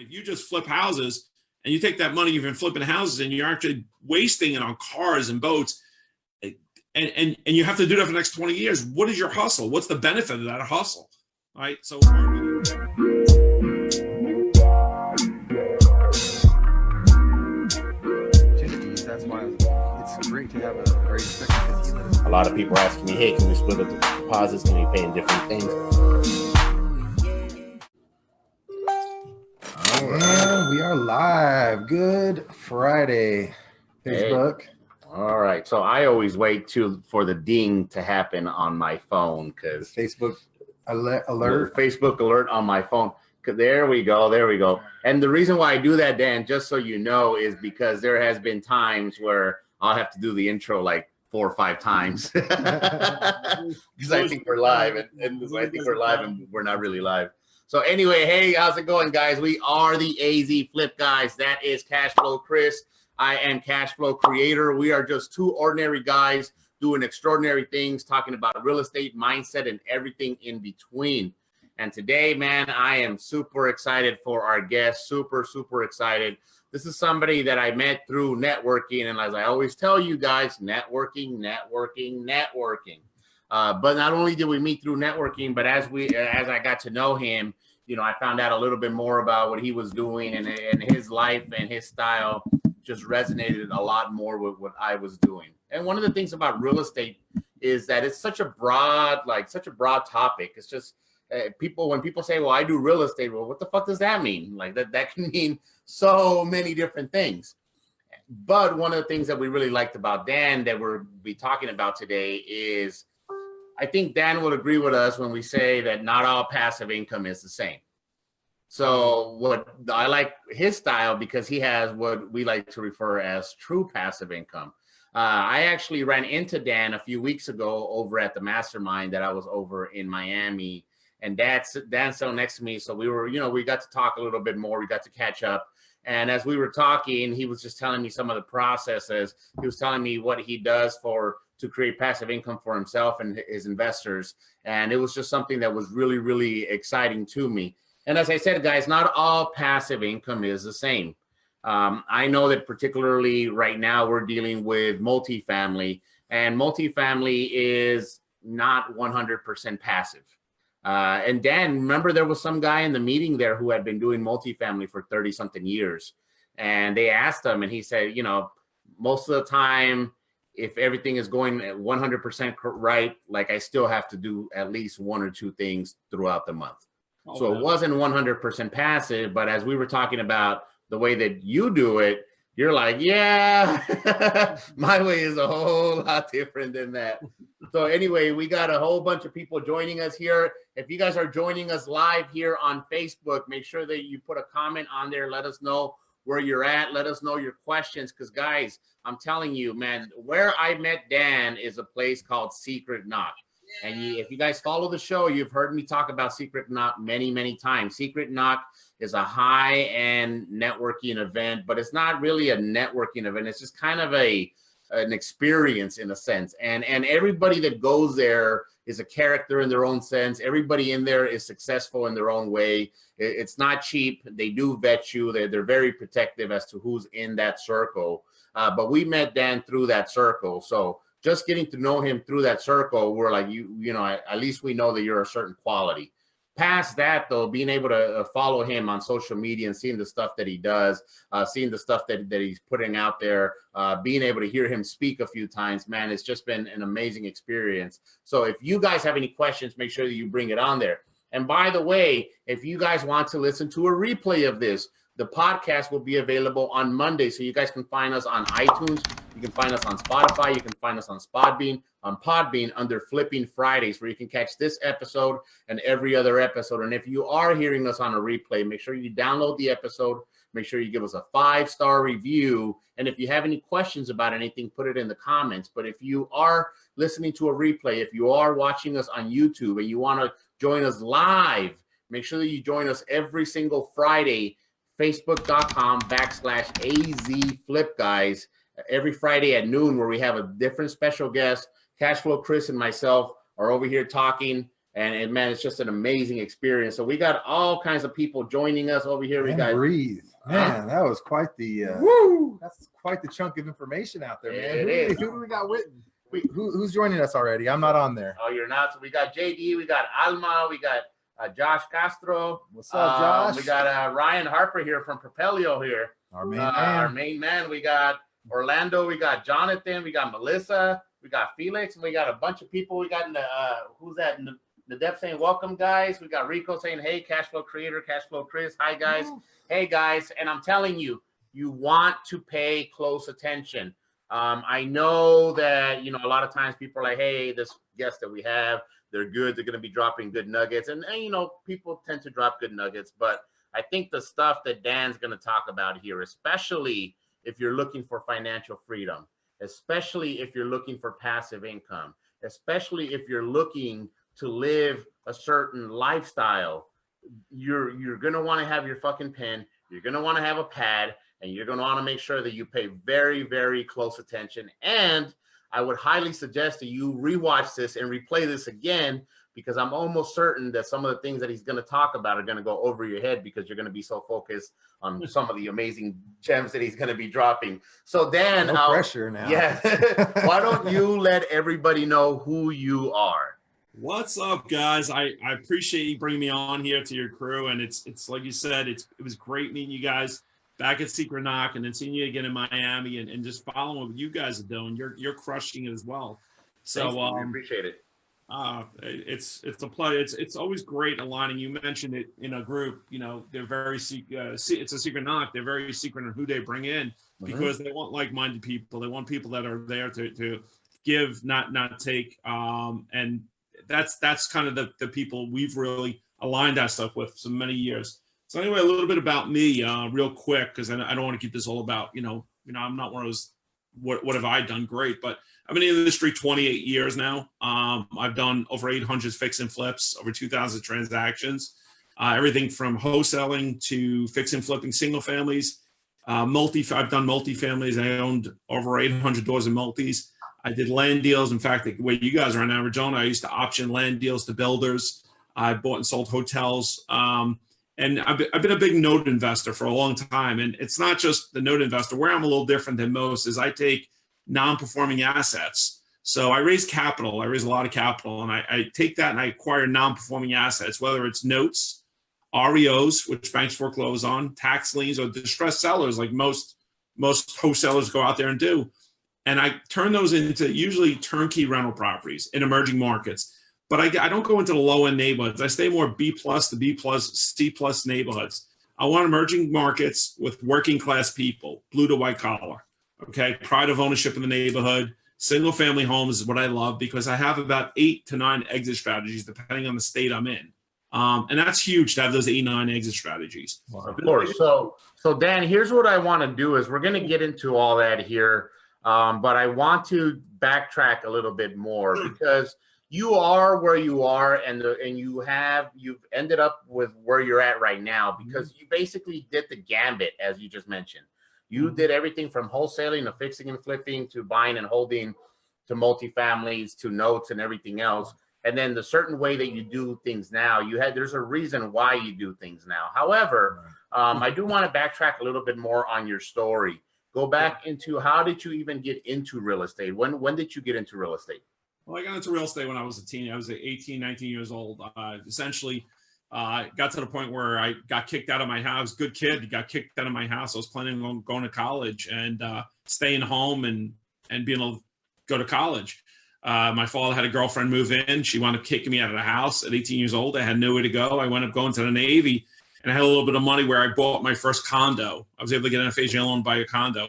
point. If you just flip houses and you take that money you've been flipping houses and you're actually wasting it on cars and boats, and you have to do that for the next 20 years, what is your hustle? What's the benefit of that hustle? All right. So that's why it's great to have a very respected. A lot of people are asking me, hey, can we split up the deposits? Can we pay in different things? And we are live. Good Friday, Facebook. Hey. All right. So I always wait for the ding to happen on my phone because Facebook alert. Facebook alert on my phone. There we go. And the reason why I do that, Dan, just so you know, is because there has been times where I'll have to do the intro like 4 or 5 times because I think we're live, and I think we're live, and we're not really live. So anyway, hey, how's it going, guys? We are the AZ Flip Guys. That is Cashflow Chris. I am Cashflow Creator. We are just two ordinary guys doing extraordinary things, talking about real estate, mindset, and everything in between. And today, man, I am super excited for our guest. Super, super excited. This is somebody that I met through networking. And as I always tell you guys, networking. But not only did we meet through networking, but as I got to know him, you know, I found out a little bit more about what he was doing, and his life and his style just resonated a lot more with what I was doing. And one of the things about real estate is that it's such a broad topic. It's just when people say, well, I do real estate, well, what the fuck does that mean? Like that can mean so many different things. But one of the things that we really liked about Dan that we'll be talking about today is, I think Dan will agree with us when we say that not all passive income is the same. So what I like his style because he has what we like to refer as true passive income. I actually ran into Dan a few weeks ago over at the mastermind that I was over in Miami, and Dan's sitting next to me. So we got to talk a little bit more. We got to catch up. And as we were talking, he was just telling me some of the processes. He was telling me what he does to create passive income for himself and his investors. And it was just something that was really, really exciting to me. And as I said, guys, not all passive income is the same. I know that particularly right now we're dealing with multifamily, and multifamily is not 100% passive. And Dan, remember there was some guy in the meeting there who had been doing multifamily for 30-something years. And they asked him, and he said, you know, most of the time, if everything is going 100% right, like I still have to do at least 1 or 2 things throughout the month. Okay. So it wasn't 100% passive, but as we were talking about the way that you do it, you're like, yeah, my way is a whole lot different than that. So anyway, we got a whole bunch of people joining us here. If you guys are joining us live here on Facebook, make sure that you put a comment on there. Let us know where you're at. Let us know your questions. Because, guys, I'm telling you, man, where I met Dan is a place called Secret Knock. And if you guys follow the show, you've heard me talk about Secret Knock many, many times. Secret Knock is a high-end networking event, but it's not really a networking event. It's just kind of an experience in a sense. And everybody that goes there is a character in their own sense. Everybody in there is successful in their own way. It's not cheap. They do vet you. They're very protective as to who's in that circle. But we met Dan through that circle. So just getting to know him through that circle, we're like, you know, at least we know that you're a certain quality. Past that, though, being able to follow him on social media and seeing the stuff that he does, seeing the stuff that he's putting out there, being able to hear him speak a few times, man, it's just been an amazing experience. So if you guys have any questions, make sure that you bring it on there. And by the way, if you guys want to listen to a replay of this, the podcast will be available on Monday. So you guys can find us on iTunes. You can find us on Spotify. You can find us on Podbean under Flipping Fridays, where you can catch this episode and every other episode. And if you are hearing us on a replay, make sure you download the episode. Make sure you give us a 5-star review. And if you have any questions about anything, put it in the comments. But if you are listening to a replay, if you are watching us on YouTube and you want to join us live, make sure that you join us every single Friday, Facebook.com/AZ Flip Guys. Every Friday at noon, where we have a different special guest. Cashflow Chris and myself are over here talking And man, it's just an amazing experience. So we got all kinds of people joining us over here. We got breathe. Man, that was quite the woo. that's quite the chunk of information out there, man. It is. Who do we got with? Who's joining us already? I'm not on there. Oh, you're not. So we got JD, we got Alma, we got Josh Castro. What's up, Josh? We got Ryan Harper here from Propelio here. Our main Our man. main man. We got Orlando, we got Jonathan, we got Melissa, we got Felix, and we got a bunch of people. We got who's that? The Dep saying welcome, guys. We got Rico saying, hey, cash flow creator, cash flow Chris. Hi, guys. Hey, guys. And I'm telling you, you want to pay close attention. I know that, a lot of times people are like, hey, this guest that we have, they're good. They're going to be dropping good nuggets. And people tend to drop good nuggets. But I think the stuff that Dan's going to talk about here, especially if you're looking for financial freedom, especially if you're looking for passive income, especially if you're looking to live a certain lifestyle, you're going to want to have your fucking pen. You're going to want to have a pad, and you're going to want to make sure that you pay very, very close attention. And I would highly suggest that you rewatch this and replay this again, because I'm almost certain that some of the things that he's going to talk about are going to go over your head because you're going to be so focused on some of the amazing gems that he's going to be dropping. So Dan, no pressure now. Yeah. Why don't you let everybody know who you are? What's up, guys? I appreciate you bringing me on here to your crew, and it's like you said, it was great meeting you guys back at Secret Knock, and then seeing you again in Miami, and just following what you guys are doing. You're crushing it as well. So I appreciate it. It's a pleasure. It's always great aligning. You mentioned it in a group. They're very it's a Secret Knock. They're very secret on who they bring in because they want like-minded people. They want people that are there to give, not take. And that's kind of the people we've really aligned that stuff with so many years. So anyway, a little bit about me, real quick, because I don't want to keep this all about, I'm not one of those, what have I done great, but I've been in the industry 28 years now. I've done over 800 fix and flips, over 2,000 transactions, everything from wholesaling to fix and flipping single families. I've done multifamilies. I owned over 800 doors in multis. I did land deals. In fact, the way you guys are in Arizona, I used to option land deals to builders. I bought and sold hotels. And I've been a big note investor for a long time. And it's not just the note investor. Where I'm a little different than most is I take non-performing assets. So I raise capital. I raise a lot of capital. And I take that and I acquire non-performing assets, whether it's notes, REOs, which banks foreclose on, tax liens, or distressed sellers like most wholesalers go out there and do. And I turn those into usually turnkey rental properties in emerging markets. But I don't go into the low-end neighborhoods. I stay more B+ to B+, C+ neighborhoods. I want emerging markets with working-class people, blue to white collar, okay? Pride of ownership in the neighborhood. Single-family homes is what I love because I have about 8 to 9 exit strategies depending on the state I'm in. And that's huge to have those 8, 9 exit strategies. Of course. So Dan, here's what I want to do is we're going to get into all that here. But I want to backtrack a little bit more because you are where you are, and you've ended up with where you're at right now because you basically did the gambit, as you just mentioned. You did everything from wholesaling to fixing and flipping to buying and holding to multifamilies to notes and everything else. And then the certain way that you do things now, there's a reason why you do things now. However, I do want to backtrack a little bit more on your story. Go back into how did you even get into real estate? When did you get into real estate? Well, I got into real estate when I was a teen. I was 18, 19 years old. Essentially, got to the point where I got kicked out of my house. Good kid, got kicked out of my house. I was planning on going to college and staying home and being able to go to college. My father had a girlfriend move in. She wound up kicking me out of the house at 18 years old. I had nowhere to go. I wound up going to the Navy. And I had a little bit of money where I bought my first condo. I was able to get an FHA loan, buy a condo,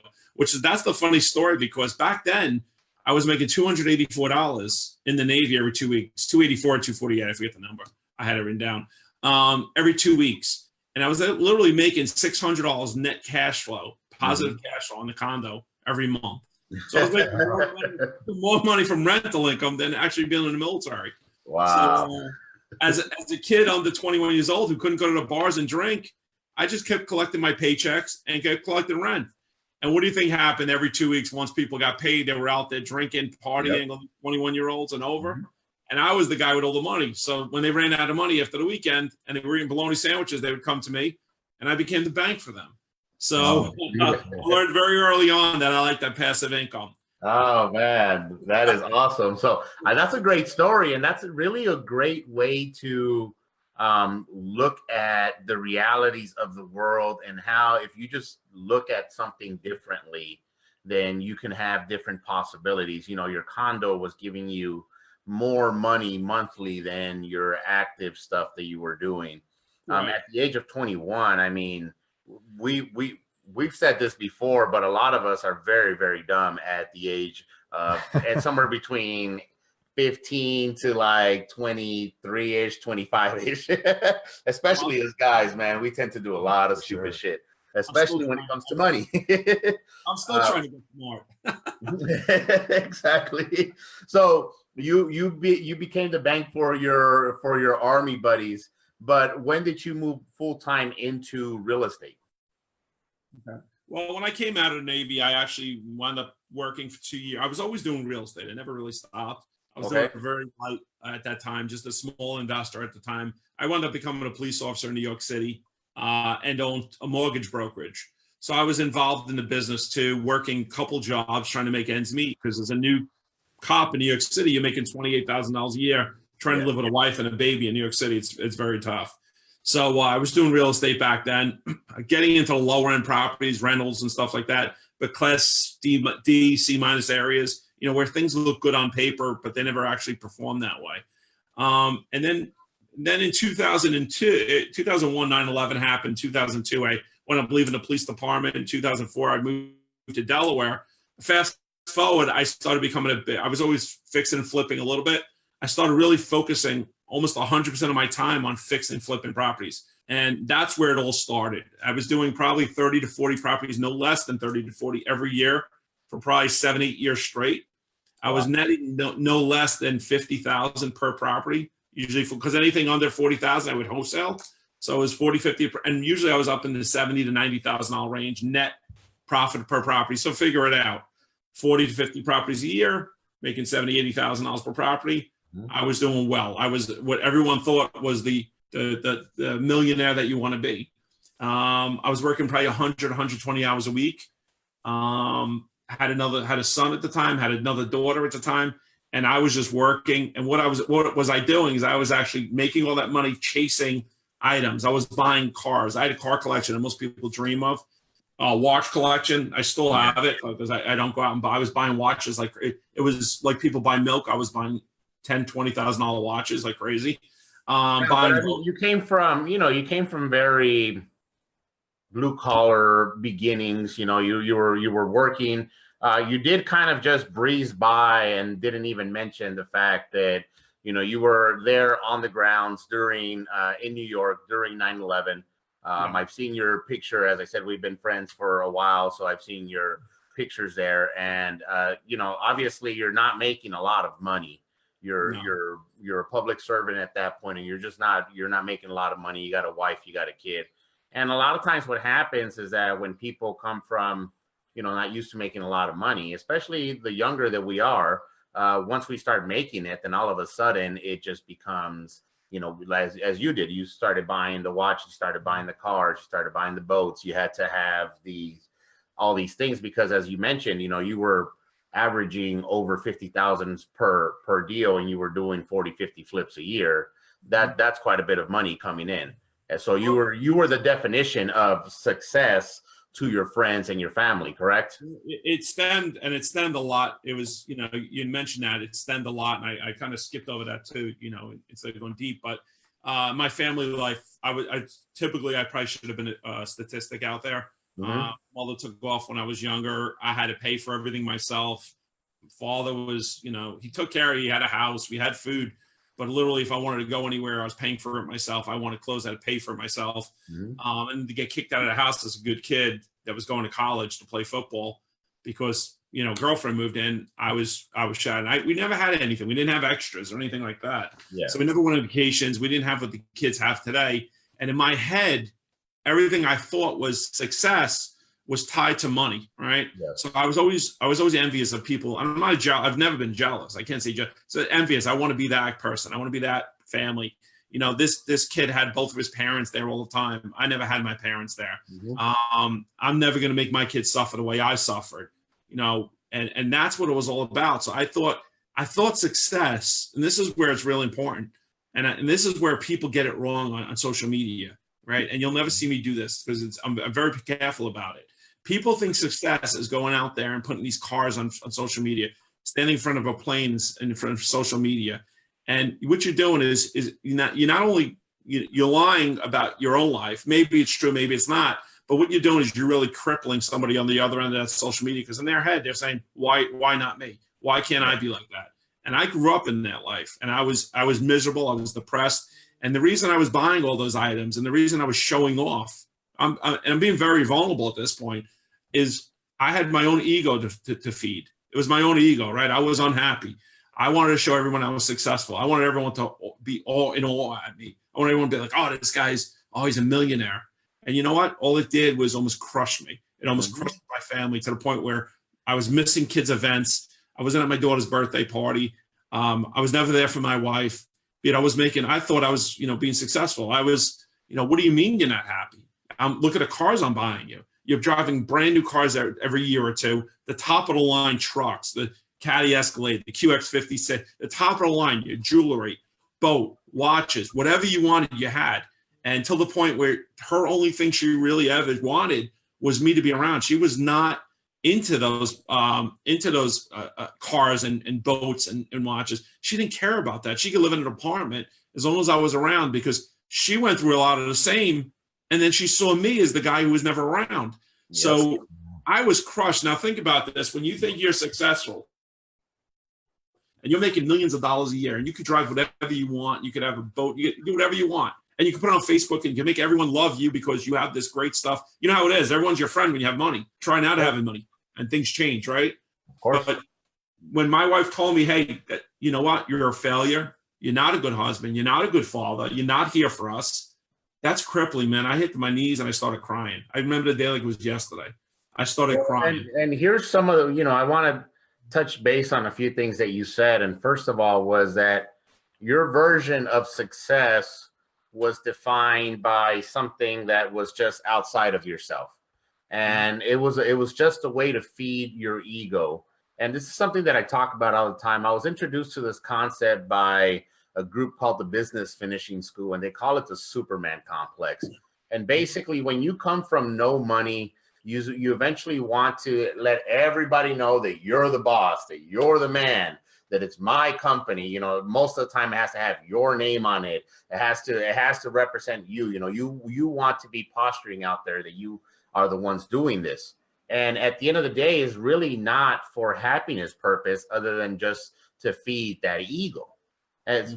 that's the funny story because back then I was making $284 in the Navy every 2 weeks, 284 or 248. I forget the number. I had it written down every 2 weeks. And I was literally making $600 net cash flow, positive cash flow on the condo every month. So I was making more money from rental income than actually being in the military. Wow. So, as a kid under 21 years old who couldn't go to the bars and drink, I just kept collecting my paychecks and kept collecting rent. And what do you think happened every 2 weeks once people got paid? They were out there drinking, partying, 21-year-olds and over. and I was the guy with all the money. So when they ran out of money after the weekend and they were eating bologna sandwiches, they would come to me, and I became the bank for them. So I learned very early on that I like that passive income. Oh man, that is awesome. So that's a great story, and that's really a great way to look at the realities of the world, and how if you just look at something differently, then you can have different possibilities. You know, your condo was giving you more money monthly than your active stuff that you were doing. Right. At the age of 21, I mean, we've said this before, but a lot of us are very, very dumb at the age of, and somewhere between 15 to like 23-ish, 25-ish, especially as guys, man. We tend to do a lot of stupid shit, especially when it comes to money. I'm still trying to get smart. Exactly. So you became the bank for your army buddies, but when did you move full-time into real estate? Okay. Well, when I came out of the Navy, I actually wound up working for 2 years. I was always doing real estate. I never really stopped. I was doing it very light at that time, just a small investor at the time. I wound up becoming a police officer in New York City and owned a mortgage brokerage. So I was involved in the business too, working a couple jobs, trying to make ends meet, because as a new cop in New York City, you're making $28,000 a year, trying to live with a wife and a baby in New York City. It's very tough. So I was doing real estate back then, getting into the lower end properties, rentals and stuff like that, but class D, C minus areas, you know, where things look good on paper, but they never actually perform that way. And then in 2002, 2001, 9/11 happened. 2002, I went up leaving the police department. In 2004, I moved to Delaware. Fast forward, I started becoming I was always fixing and flipping a little bit. I started really focusing almost 100% of my time on fixing and flipping properties. And that's where it all started. I was doing probably 30 to 40 properties, no less than 30 to 40 every year for probably 7, 8 years straight. I was netting no less than 50,000 per property, usually because anything under 40,000, I would wholesale. So it was 40, 50, and usually I was up in the 70 to $90,000 range net profit per property. So figure it out, 40 to 50 properties a year, making $70,000, $80,000 per property. I was doing well. I was what everyone thought was the millionaire that you want to be. I was working probably 100, 120 hours a week. Had a son at the time, had another daughter at the time, and I was just working. And what was I doing is I was actually making all that money chasing items. I was buying cars. I had a car collection that most people dream of. Watch collection. I still have it because I don't go out and buy. I was buying watches like it was like people buy milk. I was buying $10,000, $20,000 watches like crazy. You came from very blue collar beginnings. You know, you were working. You did kind of just breeze by and didn't even mention the fact that, you know, you were there on the grounds during in New York during 9/11. I've seen your picture. As I said, we've been friends for a while, so I've seen your pictures there. And you know, obviously, you're not making a lot of money. You're a public servant at that point, and you're not making a lot of money. You got a wife, you got a kid, and a lot of times what happens is that when people come from, you know, not used to making a lot of money, especially the younger that we are, once we start making it, then all of a sudden it just becomes, you know, as you did, you started buying the watch, you started buying the cars, you started buying the boats. You had to have all these things because, as you mentioned, you know, you were averaging over 50,000 per deal, and you were doing 40, 50 flips a year. That's quite a bit of money coming in. And so you were the definition of success to your friends and your family, correct? It stemmed a lot. It was, you know, you mentioned that it stemmed a lot, and I kind of skipped over that too, you know, instead of going deep. But my family life, I probably should have been a statistic out there. Mother took off when I was younger. I had to pay for everything myself. Father was, you know, he took care of it. He had a house, we had food, but literally if I wanted to go anywhere, I was paying for it myself. I wanted clothes, I had to pay for it myself. And to get kicked out of the house as a good kid that was going to college to play football because, you know, girlfriend moved in, I was shy. And we never had anything. We didn't have extras or anything like that. So we never went on vacations. We didn't have what the kids have today. And in my head, everything I thought was success was tied to money, right? Yes. So I was always envious of people. I'm not jealous. I've never been jealous. I can't say jealous. So envious. I want to be that person. I want to be that family. You know, this kid had both of his parents there all the time. I never had my parents there. I'm never going to make my kids suffer the way I suffered, you know, and that's what it was all about. So I thought success, and this is where it's really important, and this is where people get it wrong on social media, right? And you'll never see me do this because I'm very careful about it. People think success is going out there and putting these cars on social media, standing in front of a plane in front of social media. And what you're doing is you're not only you're lying about your own life. Maybe it's true, maybe it's not. But what you're doing is you're really crippling somebody on the other end of that social media, because in their head they're saying, why not me? Why can't I be like that? And I grew up in that life, and I was miserable. I was depressed. And the reason I was buying all those items, and the reason I was showing off, I'm being very vulnerable at this point, is I had my own ego to feed. It was my own ego, right? I was unhappy. I wanted to show everyone I was successful. I wanted everyone to be all in awe at me. I wanted everyone to be like, oh, this guy's, he's a millionaire. And you know what? All it did was almost crush me. It almost crushed my family to the point where I was missing kids' events. I wasn't at my daughter's birthday party. I was never there for my wife. I thought I was, being successful. I was, what do you mean you're not happy? Look at the cars I'm buying you. You're driving brand new cars every year or two, the top of the line trucks, the Caddy Escalade, the QX56, the top of the line, your jewelry, boat, watches, whatever you wanted, you had. And until the point where her only thing she really ever wanted was me to be around. She was not into those cars and boats and watches. She didn't care about that. She could live in an apartment as long as I was around, because she went through a lot of the same. And then she saw me as the guy who was never around. Yes. So I was crushed. Now think about this. When you think you're successful and you're making millions of dollars a year, and you could drive whatever you want, you could have a boat, you could do whatever you want. And you can put it on Facebook and you can make everyone love you because you have this great stuff. You know how it is. Everyone's your friend when you have money. Try not to having money, and things change, right? Of course. But when my wife told me, hey, you know what? You're a failure. You're not a good husband. You're not a good father. You're not here for us. That's crippling, man. I hit my knees and I started crying. I remember the day like it was yesterday. I started crying. And here's some of the, I want to touch base on a few things that you said. And first of all was that your version of success was defined by something that was just outside of yourself. And it was just a way to feed your ego. And this is something that I talk about all the time. I was introduced to this concept by a group called the Business Finishing School, and they call it the Superman complex. And basically, when you come from no money, you eventually want to let everybody know that you're the boss, that you're the man, that it's my company. Most of the time it has to have your name on it. It has to represent you. You want to be posturing out there that you are the ones doing this. And at the end of the day, is really not for happiness purpose, other than just to feed that ego. As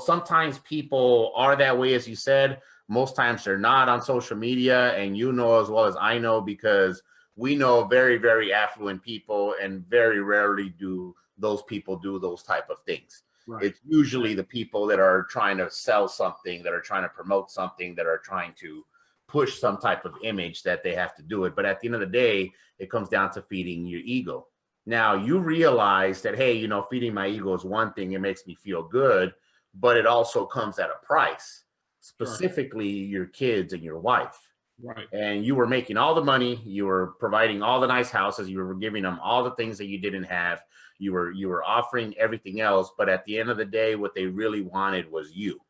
sometimes people are that way, as you said. Most times they're not on social media, and as well as I know, because we know very, very affluent people, and very rarely do those people do those type of things. Right. It's usually the people that are trying to sell something, that are trying to promote something, that are trying to push some type of image that they have to do it. But at the end of the day, it comes down to feeding your ego. Now you realize that, hey, feeding my ego is one thing. It makes me feel good, but it also comes at a price, specifically your kids and your wife. Right. And you were making all the money. You were providing all the nice houses. You were giving them all the things that you didn't have. You were offering everything else. But at the end of the day, what they really wanted was you.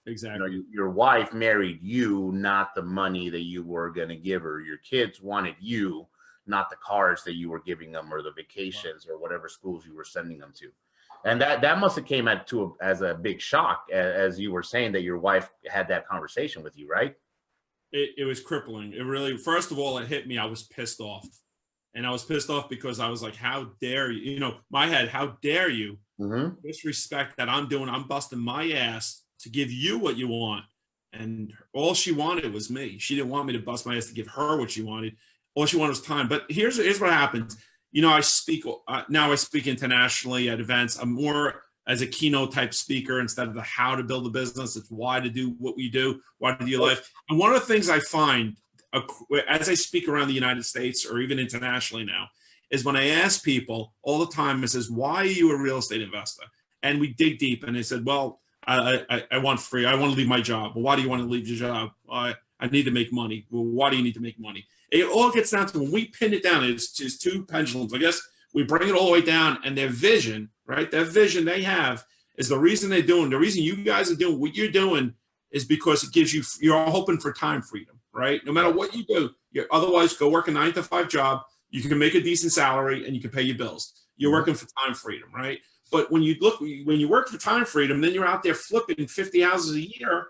Exactly. Your wife married you, not the money that you were going to give her. Your kids wanted you, not the cars that you were giving them, or the vacations, or whatever schools you were sending them to. And that must have came as a big shock, as you were saying that your wife had that conversation with you, right? It was crippling. It really, first of all, it hit me. I was pissed off. And I was pissed off because I was like, how dare you? My head, how dare you disrespect that I'm busting my ass to give you what you want. And all she wanted was me. She didn't want me to bust my ass to give her what she wanted. All she wanted was time. But here's what happens. I speak internationally at events. I'm more as a keynote type speaker instead of the how to build a business. It's why to do what we do, why to do your life. And one of the things I find as I speak around the United States or even internationally now, is when I ask people all the time, it says, why are you a real estate investor? And we dig deep, and they said, well, I want free. I want to leave my job. Well, why do you want to leave your job? I need to make money. Well, why do you need to make money? It all gets down to, when we pin it down, it's just two pendulums. I guess we bring it all the way down, and their vision, right? That vision they have is the reason they're doing, the reason you guys are doing what you're doing is because it gives you, you're hoping for time freedom, right? No matter what you do, you otherwise go work a 9-to-5 job, you can make a decent salary and you can pay your bills. You're working for time freedom, right? But when you work for time freedom, then you're out there flipping 50 houses a year,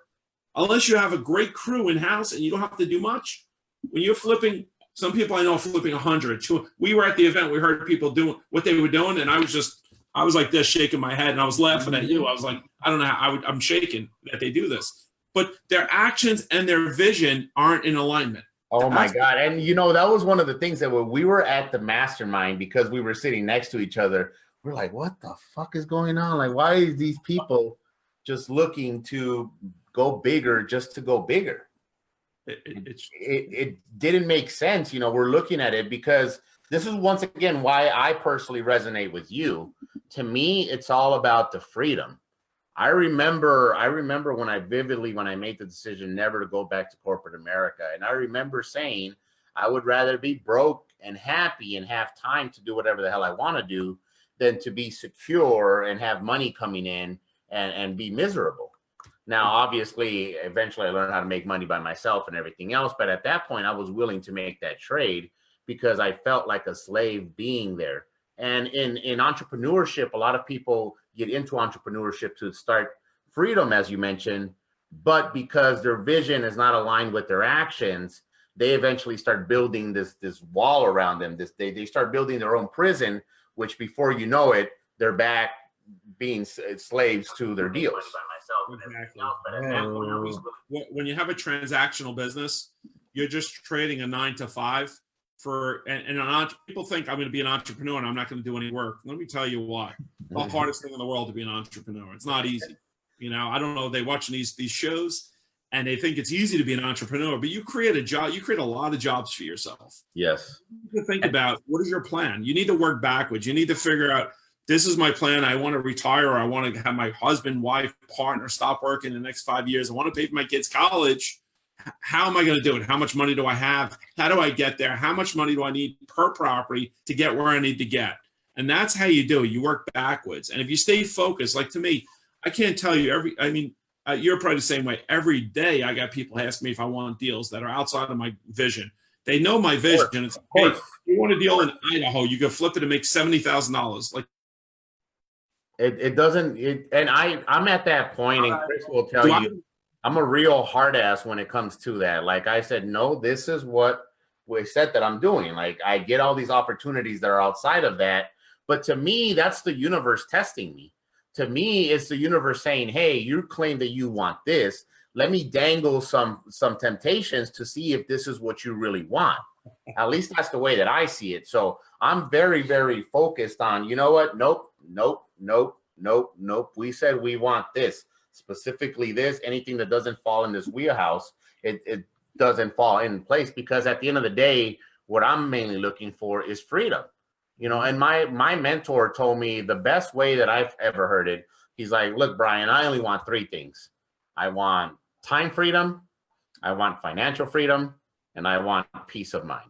unless you have a great crew in house and you don't have to do much. When you're flipping, some people I know are flipping 100. We were at the event, we heard people doing what they were doing, and I was like this, shaking my head, and I was laughing at you. I was like, I don't know how I'm shaking that they do this. But their actions and their vision aren't in alignment. Oh my God. And you know, that was one of the things that when we were at the mastermind, because we were sitting next to each other, we're like, what the fuck is going on? Like, why is these people just looking to go bigger just to go bigger? It didn't make sense. You know, we're looking at it because this is once again why I personally resonate with you. To me, it's all about the freedom. I remember when I made the decision never to go back to corporate America. And I remember saying I would rather be broke and happy and have time to do whatever the hell I want to do than to be secure and have money coming in and be miserable. Now, obviously, eventually I learned how to make money by myself and everything else. But at that point, I was willing to make that trade because I felt like a slave being there. And in entrepreneurship, a lot of people get into entrepreneurship to start freedom, as you mentioned, but because their vision is not aligned with their actions, they eventually start building this wall around them. They start building their own prison, which before you know it, they're back being slaves to their deals. Exactly. When you have a transactional business, you're just trading a 9-to-5 people think I'm going to be an entrepreneur and I'm not going to do any work. Let me tell you why. The hardest thing in the world to be an entrepreneur. It's not easy. You know, I don't know. They watching these shows and they think it's easy to be an entrepreneur, but you create a job. You create a lot of jobs for yourself. Yes. You need to think about what is your plan. You need to work backwards. You need to figure out, this is my plan. I want to retire. Or I want to have my husband, wife, partner stop working in the next 5 years. I want to pay for my kids' college. How am I going to do it? How much money do I have? How do I get there? How much money do I need per property to get where I need to get? And that's how you do it. You work backwards. And if you stay focused, like to me, I can't tell you you're probably the same way. Every day I got people asking me if I want deals that are outside of my vision. They know my vision. It's hey, if you want a deal in Idaho, you can flip it and make $70,000. Like it doesn't. And I'm at that point, and Chris will tell you. I'm a real hard ass when it comes to that. Like I said, no, this is what we said that I'm doing. Like I get all these opportunities that are outside of that. But to me, that's the universe testing me. To me, it's the universe saying, hey, you claim that you want this. Let me dangle some temptations to see if this is what you really want. At least that's the way that I see it. So I'm very, very focused on, you know what? Nope. We said we want this. Specifically this, anything that doesn't fall in this wheelhouse, it doesn't fall in place, because at the end of the day, what I'm mainly looking for is freedom. You know, and my mentor told me the best way that I've ever heard it. He's like, look, Brian, I only want 3 things. I want time freedom, I want financial freedom, and I want peace of mind.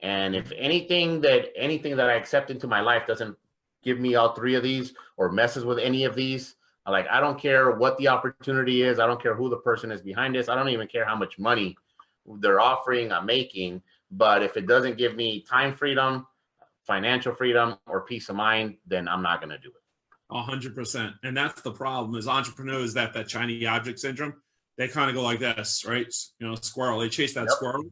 And if anything that I accept into my life doesn't give me all 3 of these or messes with any of these, like, I don't care what the opportunity is. I don't care who the person is behind this. I don't even care how much money they're offering, I'm making. But if it doesn't give me time freedom, financial freedom, or peace of mind, then I'm not going to do it. 100%. And that's the problem is entrepreneurs, that shiny object syndrome. They kind of go like this, right? You know, squirrel. They chase that squirrel.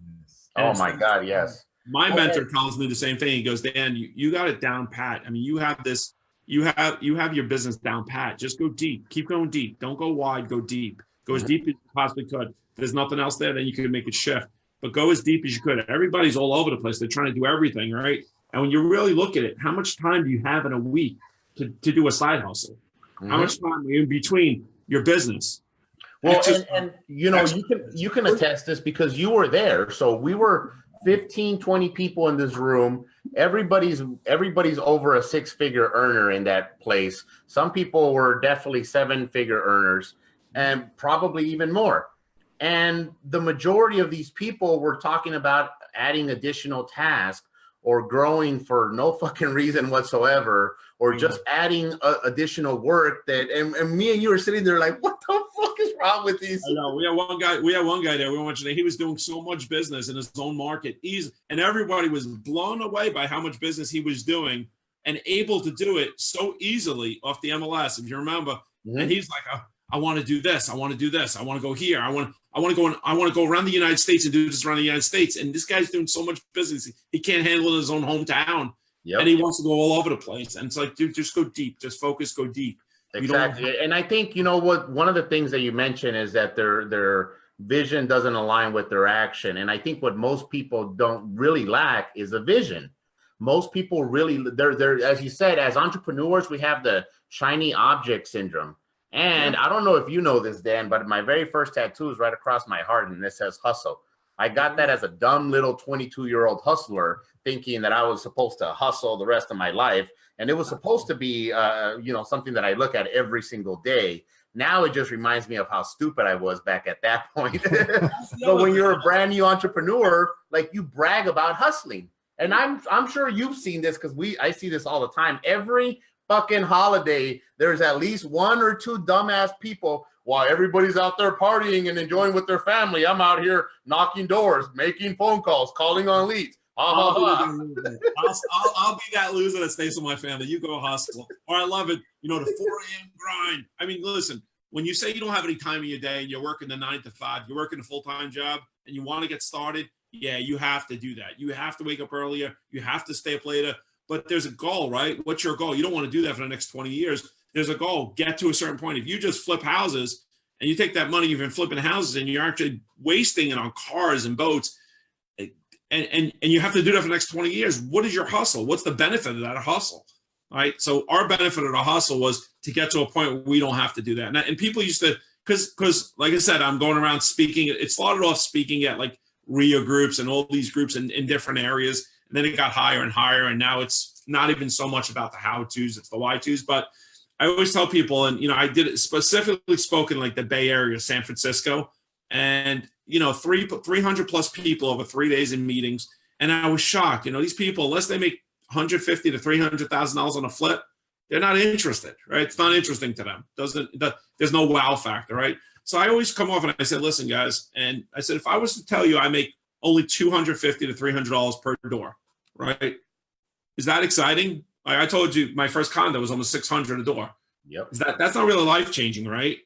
Oh my God, yes. My mentor tells me the same thing. He goes, Dan, you got it down pat. I mean, you have this. You have your business down pat. Just go deep. Keep going deep. Don't go wide. Go deep. Go as deep as you possibly could. If there's nothing else there, then you can make it shift. But go as deep as you could. Everybody's all over the place. They're trying to do everything, right? And when you really look at it, how much time do you have in a week to do a side hustle? How much time are you in between your business? Well, just, and you know, you can attest this because you were there. So we were 15, 20 people in this room. Everybody's over a six-figure earner in that place. Some people were definitely seven-figure earners and probably even more. And the majority of these people were talking about adding additional tasks or growing for no fucking reason whatsoever, or just adding additional work that, and me and you were sitting there like, what the fuck is wrong with these? I know. We had one guy there. We mentioned that he was doing so much business in his own market. And everybody was blown away by how much business he was doing and able to do it so easily off the MLS, if you remember. Mm-hmm. And he's like, I want to do this. I want to do this. I want to go here. I want to go around the United States and do this around the United States. And this guy's doing so much business. He can't handle it in his own hometown. Yep. And he wants to go all over the place. And it's like, dude, just go deep. Just focus, go deep. Exactly. And I think, you know what, one of the things that you mentioned is that their vision doesn't align with their action. And I think what most people don't really lack is a vision. Most people really, they're as you said, as entrepreneurs, we have the shiny object syndrome. And I don't know if you know this, Dan, but my very first tattoo is right across my heart, and it says hustle. I got that as a dumb little 22-year-old hustler, thinking that I was supposed to hustle the rest of my life. And it was supposed to be, you know, something that I look at every single day. Now it just reminds me of how stupid I was back at that point. So when you're a brand new entrepreneur, like, you brag about hustling. And I'm sure you've seen this, because I see this all the time. Every fucking holiday, there's at least one or two dumbass people. While everybody's out there partying and enjoying with their family, I'm out here knocking doors, making phone calls, calling on leads. I'll be that loser that stays with my family. You go hustle. Or I love it, you know, the 4 a.m. grind. I mean, listen, when you say you don't have any time in your day and you're working the 9 to 5, you're working a full-time job and you want to get started, yeah, you have to do that. You have to wake up earlier. You have to stay up later. But there's a goal, right? What's your goal? You don't want to do that for the next 20 years. There's a goal. Get to a certain point. If you just flip houses and you take that money you've been flipping houses and you're actually wasting it on cars and boats, and you have to do that for the next 20 years, what is your hustle? What's the benefit of that hustle? All right. So our benefit of the hustle was to get to a point where we don't have to do that. And people used to, because like I said, I'm going around speaking. It started off speaking at like RIA groups and all these groups in different areas. And then it got higher and higher. And now it's not even so much about the how-tos, it's the why-tos. But I always tell people, and, you know, I did it specifically spoken like the Bay Area, San Francisco, and, you know, 300 plus people over 3 days in meetings. And I was shocked. You know, these people, unless they make $150,000 to $300,000 on a flip, they're not interested, right? It's not interesting to them. There's no wow factor, right? So I always come off and I said, listen, guys, and I said, if I was to tell you I make only $250 to $300 per door, right? Is that exciting? Like I told you, my first condo was almost $600 a door. Yep. That's not really life-changing, right?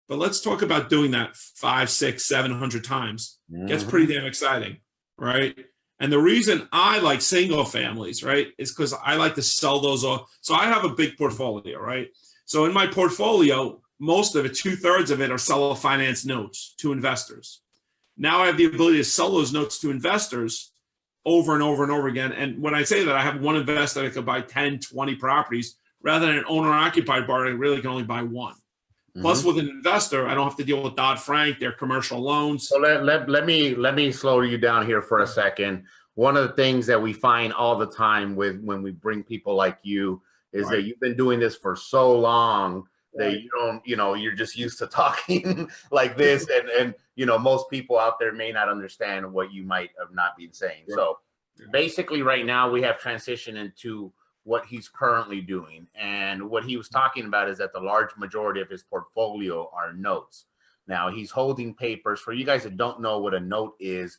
But let's talk about doing that 500, 600, 700 times. Mm-hmm. Gets pretty damn exciting, right? And the reason I like single families, right, is because I like to sell those off. So I have a big portfolio, right? So in my portfolio, most of it, 2/3 of it are seller finance notes to investors. Now I have the ability to sell those notes to investors over and over and over again. And when I say that, I have one investor that could buy 10, 20 properties, rather than an owner-occupied borrower that really can only buy one. Mm-hmm. Plus, with an investor, I don't have to deal with Dodd-Frank, their commercial loans. So let me slow you down here for a second. One of the things that we find all the time when we bring people like you is that you've been doing this for so long that you don't, you know, you're just used to talking like this, and you know, most people out there may not understand what you might have not been saying. Right. So basically right now we have transitioned into what he's currently doing. And what he was talking about is that the large majority of his portfolio are notes. Now he's holding papers. For you guys that don't know what a note is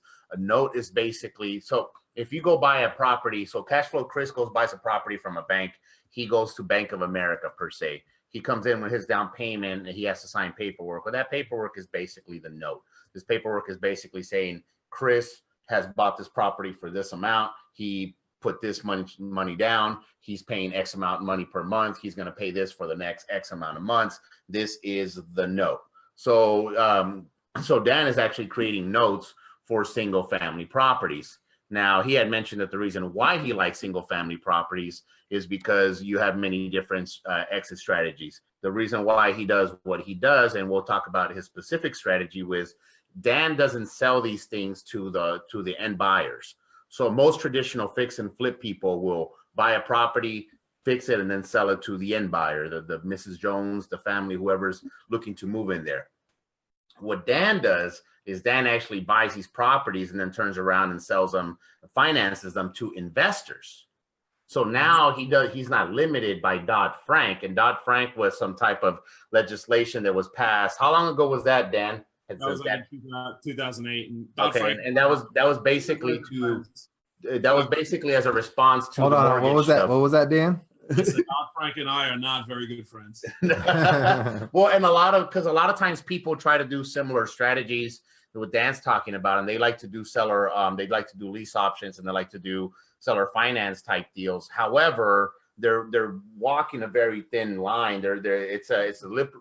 basically, so if you go buy a property, so Cashflow Chris buys a property from a bank, he goes to Bank of America per se. He comes in with his down payment and he has to sign paperwork. Well, that paperwork is basically the note. This paperwork is basically saying Chris has bought this property for this amount. He put this money down. He's paying X amount of money per month. He's going to pay this for the next X amount of months. This is the note. So, so Dan is actually creating notes for single family properties. Now, he had mentioned that the reason why he likes single family properties is because you have many different exit strategies. the reason why he does what he does, and we'll talk about his specific strategy, was Dan doesn't sell these things to the end buyers. So most traditional fix and flip people will buy a property, fix it, and then sell it to the end buyer, the Mrs. Jones, the family, whoever's looking to move in there. What Dan does is Dan actually buys these properties and then turns around and sells them, finances them to investors. So now he's not limited by Dodd-Frank, and Dodd-Frank was some type of legislation that was passed. How long ago was that, Dan? That was like in 2008. And okay, and that was basically as a response to. Hold on, what was that? What was that, Dan? Dodd-Frank and I are not very good friends. Well, and a lot of times people try to do similar strategies that what Dan's talking about, and they like to do they'd like to do lease options, and they like to do seller finance type deals. However, they're walking a very thin line. It's a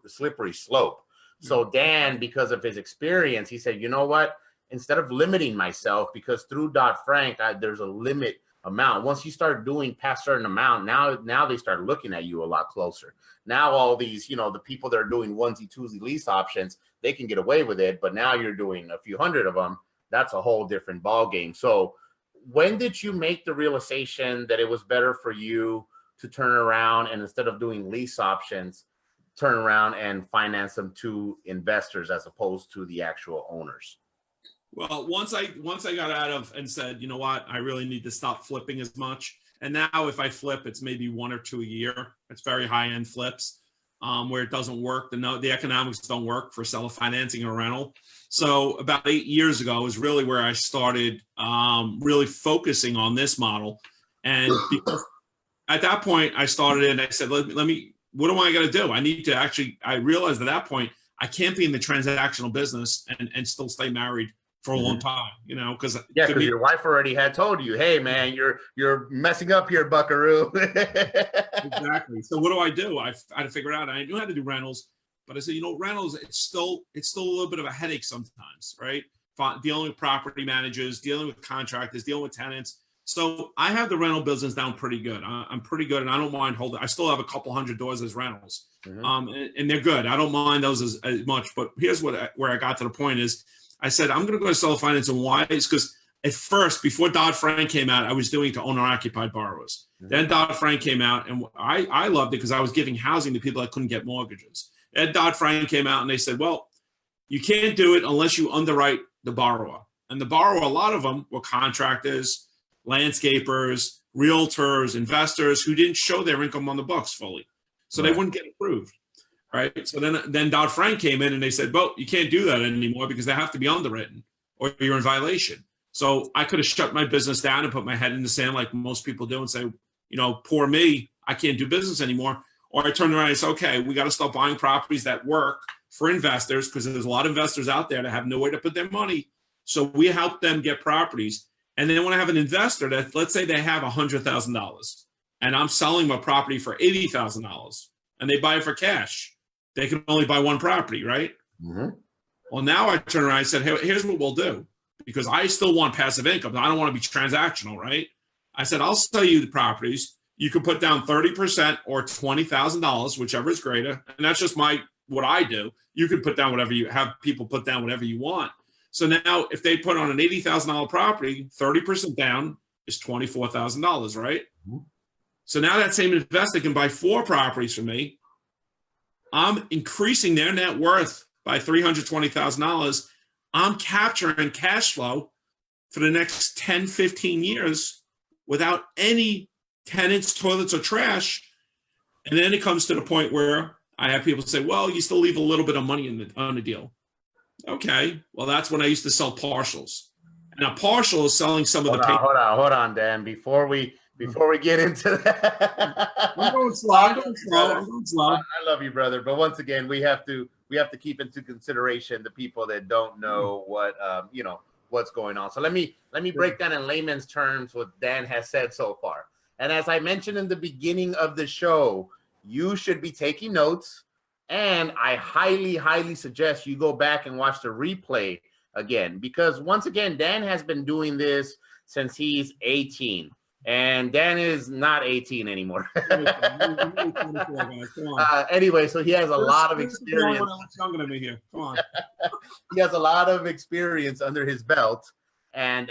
slippery slope. So Dan, because of his experience, he said, you know what? Instead of limiting myself, because through Dodd-Frank, there's a limit amount. Once you start doing past a certain amount, now they start looking at you a lot closer. Now all these, the people that are doing onesie twosie lease options, they can get away with it. But now you're doing a few hundred of them. That's a whole different ball game. So when did you make the realization that it was better for you to turn around and instead of doing lease options, turn around and finance them to investors as opposed to the actual owners? Well, once I got out of and said, you know what, I really need to stop flipping as much. And now if I flip, it's maybe 1 or 2 a year. It's very high end flips where it doesn't work. The economics don't work for seller financing or rental. So about 8 years ago is really where I started really focusing on this model. And because at that point I started and I said, let me, what do I got to do? I need to I realized at that point, I can't be in the transactional business and still stay married for a long time, because your wife already had told you, hey man, you're messing up here, buckaroo. Exactly. So what do? I had to figure it out. I knew how to do rentals, but I said, rentals, it's still a little bit of a headache sometimes, right? Dealing with property managers, dealing with contractors, dealing with tenants. So I have the rental business down pretty good. I'm pretty good, and I don't mind holding. I still have a couple hundred doors as rentals, and they're good. I don't mind those as much. But here's where I got to the point is, I said, I'm going to go to seller finance. And why? Is because at first, before Dodd-Frank came out, I was doing it to owner-occupied borrowers. Then Dodd-Frank came out, and I loved it because I was giving housing to people that couldn't get mortgages. And Dodd-Frank came out, and they said, well, you can't do it unless you underwrite the borrower. And the borrower, a lot of them were contractors, landscapers, realtors, investors who didn't show their income on the books fully. So they wouldn't get approved. Right. So then Dodd-Frank came in and they said, well, you can't do that anymore because they have to be underwritten or you're in violation. So I could have shut my business down and put my head in the sand like most people do and say, poor me, I can't do business anymore. Or I turn around and say, okay, we got to start buying properties that work for investors because there's a lot of investors out there that have nowhere to put their money. So we help them get properties. And then when I have an investor that, let's say they have $100,000 and I'm selling my property for $80,000 and they buy it for cash. They can only buy one property, right? Well, now I turn around and said, hey, here's what we'll do. Because I still want passive income. I don't want to be transactional, right? I said, I'll sell you the properties. You can put down 30% or $20,000, whichever is greater. And that's just what I do. You can put down whatever have people put down whatever you want. So now if they put on an $80,000 property, 30% down is $24,000, right? So now that same investor can buy 4 properties from me. I'm increasing their net worth by $320,000. I'm capturing cash flow for the next 10, 15 years without any tenants, toilets, or trash. And then it comes to the point where I have people say, well, you still leave a little bit of money on the deal. Okay, well, that's when I used to sell partials. And a partial is selling some of the paper. Hold on, Dan. Before we get into that, I'm going slow. I love you, brother. But once again, we have to keep into consideration the people that don't know what's going on. So let me break down in layman's terms what Dan has said so far. And as I mentioned in the beginning of the show, you should be taking notes. And I highly, highly suggest you go back and watch the replay again, because once again, Dan has been doing this since he's 18. And Dan is not 18 anymore. Anyway, so he has a lot of experience. Younger than me here. Come on. He has a lot of experience under his belt, and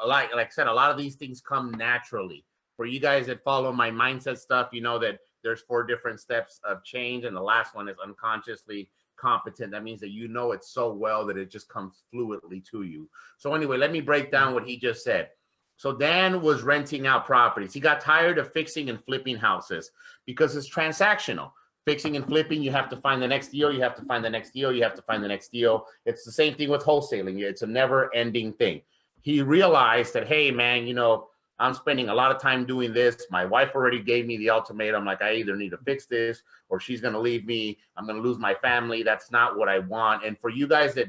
like I said, a lot of these things come naturally. For you guys that follow my mindset stuff, you know that there's 4 different steps of change, and the last one is unconsciously competent. That means that you know it so well that it just comes fluidly to you. So anyway, let me break down what he just said. So Dan was renting out properties. He got tired of fixing and flipping houses because it's transactional. Fixing and flipping, you have to find the next deal, you have to find the next deal, you have to find the next deal. It's the same thing with wholesaling. It's a never-ending thing. He realized that, hey, man, you know, I'm spending a lot of time doing this. My wife already gave me the ultimatum, like I either need to fix this or she's going to leave me. I'm going to lose my family. That's not what I want. And for you guys that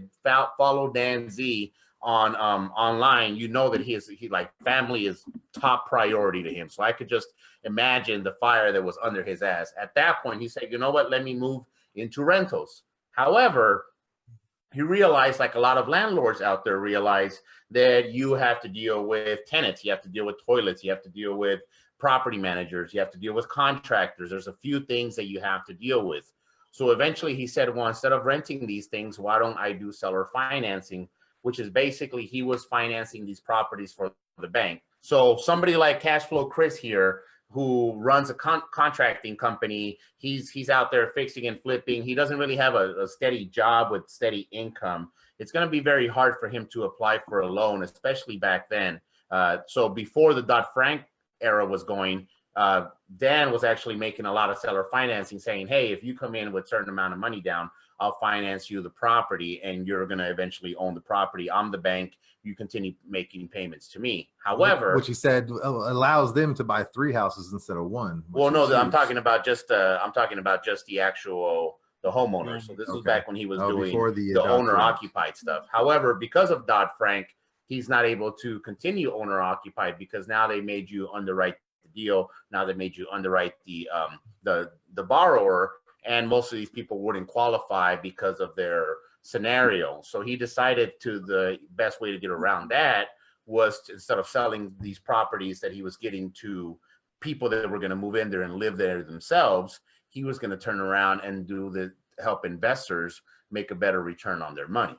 follow Dan Z on online, you know that he like family is top priority to him. So I could just imagine the fire that was under his ass. At that point, he said, you know what, let me move into rentals. However, he realized, like a lot of landlords out there realize, that you have to deal with tenants, you have to deal with toilets, you have to deal with property managers, you have to deal with contractors. There's a few things that you have to deal with. So eventually he said, well, instead of renting these things, why don't I do seller financing, which is basically he was financing these properties for the bank. So somebody like Cashflow Chris here, who runs a contracting company, he's out there fixing and flipping. He doesn't really have a steady job with steady income. It's going to be very hard for him to apply for a loan, especially back then. So before the Dodd-Frank era was going, Dan was actually making a lot of seller financing, saying, hey, if you come in with a certain amount of money down, I'll finance you the property and you're going to eventually own the property. I'm the bank. You continue making payments to me. However, which he said allows them to buy 3 houses instead of 1. Well, no, I'm talking about just the actual the homeowner. So this was back when he was doing the owner occupied stuff. However, because of Dodd-Frank, he's not able to continue owner occupied because now they made you underwrite the deal. Now they made you underwrite the borrower. And most of these people wouldn't qualify because of their scenario. So he decided the best way to get around that was to, instead of selling these properties that he was getting to people that were going to move in there and live there themselves, he was going to turn around and help investors make a better return on their money.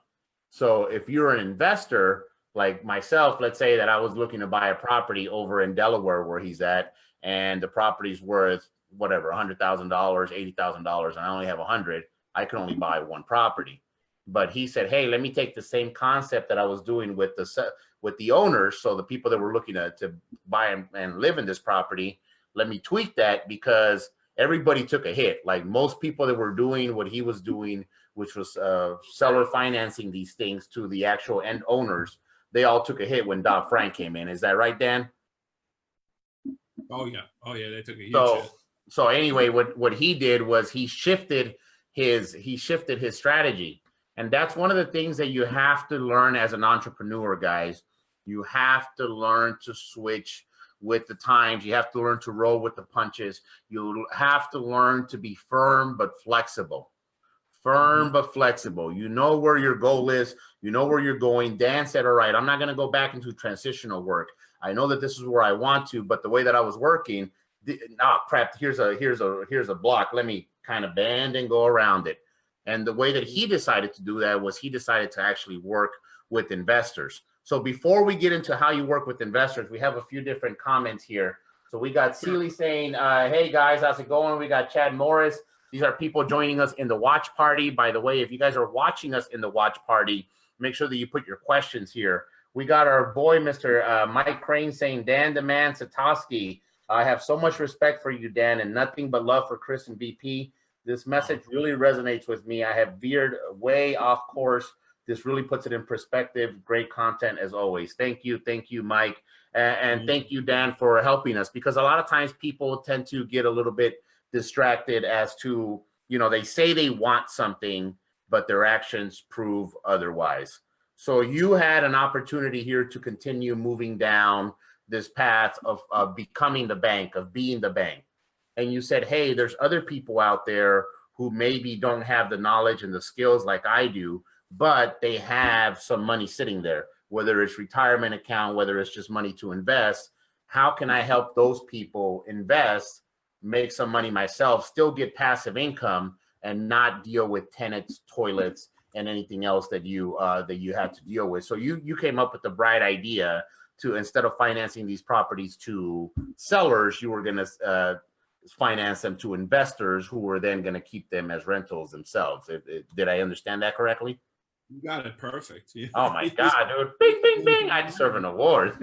So if you're an investor like myself, let's say that I was looking to buy a property over in Delaware where he's at, and the property's worth whatever, $100,000, $80,000, and I only have 100, I can only buy 1 property. But he said, hey, let me take the same concept that I was doing with the owners, so the people that were looking to buy and live in this property, let me tweak that, because everybody took a hit. Like most people that were doing what he was doing, which was seller financing these things to the actual end owners, they all took a hit when Dodd-Frank came in. Is that right, Dan? Oh yeah, they took a huge hit. So anyway, what he did was he shifted his strategy. And that's one of the things that you have to learn as an entrepreneur, guys. You have to learn to switch with the times. You have to learn to roll with the punches. You have to learn to be firm but flexible. Firm but flexible. You know where your goal is. You know where you're going. Dan said, all right, I'm not going to go back into transitional work. I know that this is where I want to, but the way that I was working, crap, here's a block. Let me kind of bend and go around it. And the way that he decided to do that was he decided to actually work with investors. So before we get into how you work with investors, we have a few different comments here. So we got Seeley saying, hey guys, how's it going? We got Chad Morris. These are people joining us in the watch party. By the way, if you guys are watching us in the watch party, make sure that you put your questions here. We got our boy, Mr. Mike Crane, saying, Dan the Man Zitofsky, I have so much respect for you, Dan, and nothing but love for Chris and BP. This message really resonates with me. I have veered way off course. This really puts it in perspective. Great content as always. Thank you, Mike. And thank you, Dan, for helping us, because a lot of times people tend to get a little bit distracted as to, they say they want something, but their actions prove otherwise. So you had an opportunity here to continue moving down this path of becoming the bank, of being the bank. And you said, hey, there's other people out there who maybe don't have the knowledge and the skills like I do, but they have some money sitting there, whether it's retirement account, whether it's just money to invest. how can I help those people invest, make some money myself, still get passive income, and not deal with tenants, toilets, and anything else that you had to deal with. So you came up with the bright idea to, instead of financing these properties to sellers, you were going to finance them to investors who were then going to keep them as rentals themselves. Did I understand that correctly? You got it perfect. Yeah. Oh my God, dude. Bing, bing, bing. I deserve an award.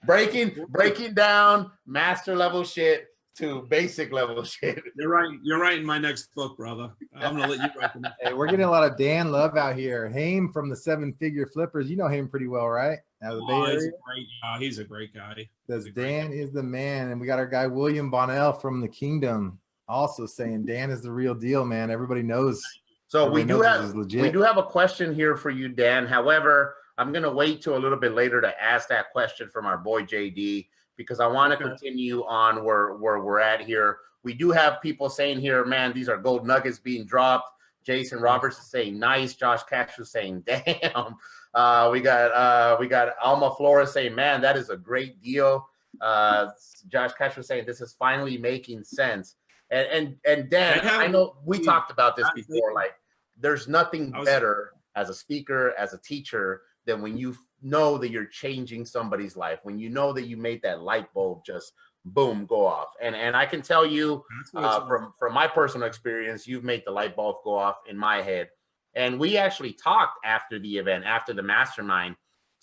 breaking down master level shit to basic level shit. You're right. You're writing my next book, brother. I'm gonna let you write them. Hey, we're getting a lot of Dan love out here. Haim from the 7-Figure Flippers. You know him pretty well, right? Out of the Bay Area. He's a great guy. Says Dan is the man. And we got our guy William Bonnell from the Kingdom also saying Dan is the real deal, man. Everybody knows. So we do have a question here for you, Dan. However, I'm gonna wait till a little bit later to ask that question from our boy JD, because I want to continue on where we're at here. We do have people saying here, man, these are gold nuggets being dropped. Jason Roberts is saying nice. Josh Cash is saying damn. We got Alma Flores saying, man, that is a great deal. Josh Cash was saying this is finally making sense. And Dan, I know we talked about this before. Like, there's nothing better as a speaker, as a teacher, than when you know that you're changing somebody's life, when you know that you made that light bulb just boom go off. And I can tell you from my personal experience, you've made the light bulb go off in my head. And we actually talked after the event, after the mastermind.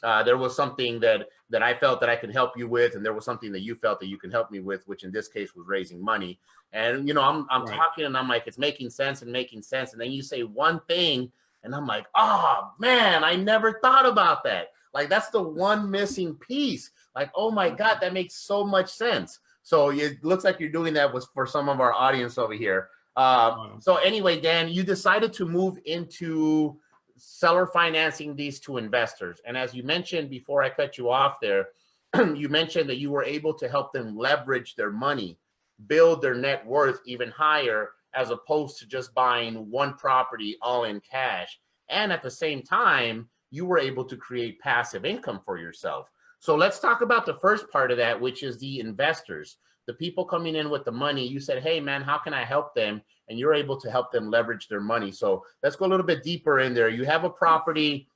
There was something that I felt that I could help you with, and there was something that you felt that you could help me with, which in this case was raising money. And you know, I'm talking, and I'm like, it's making sense. And then you say one thing, and I'm like, oh man, I never thought about that. Like, that's the one missing piece. Like, oh my God, that makes so much sense. So it looks like you're doing that for some of our audience over here. So anyway, Dan, you decided to move into seller financing these to investors. And as you mentioned before I cut you off there, you mentioned that you were able to help them leverage their money, build their net worth even higher, as opposed to just buying one property all in cash. And at the same time, you were able to create passive income for yourself. So let's talk about the first part of that, which is the investors, the people coming in with the money. You said, hey man, how can I help them? And you're able to help them leverage their money. So let's go a little bit deeper in there. You have a property,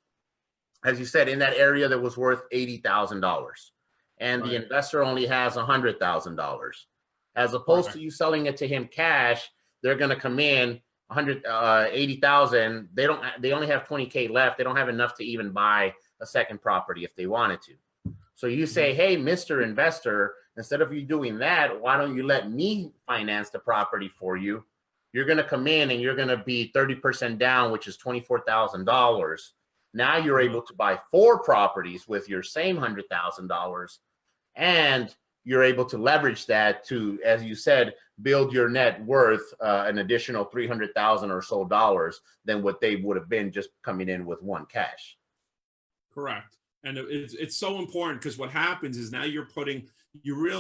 as you said, in that area that was worth $80,000, and the investor only has $100,000. As opposed to you selling it to him cash, they're going to come in 180,000. They only have 20K left. They don't have enough to even buy a second property if they wanted to. So you say, hey, Mr. Investor, instead of you doing that, why don't you let me finance the property for you? You're going to come in and you're going to be 30% down, which is $24,000. Now you're able to buy 4 properties with your same $100,000, and you're able to leverage that to, as you said, build your net worth an additional $300,000 or so than what they would have been just coming in with one cash. Correct. And it's so important, because what happens is now you're putting your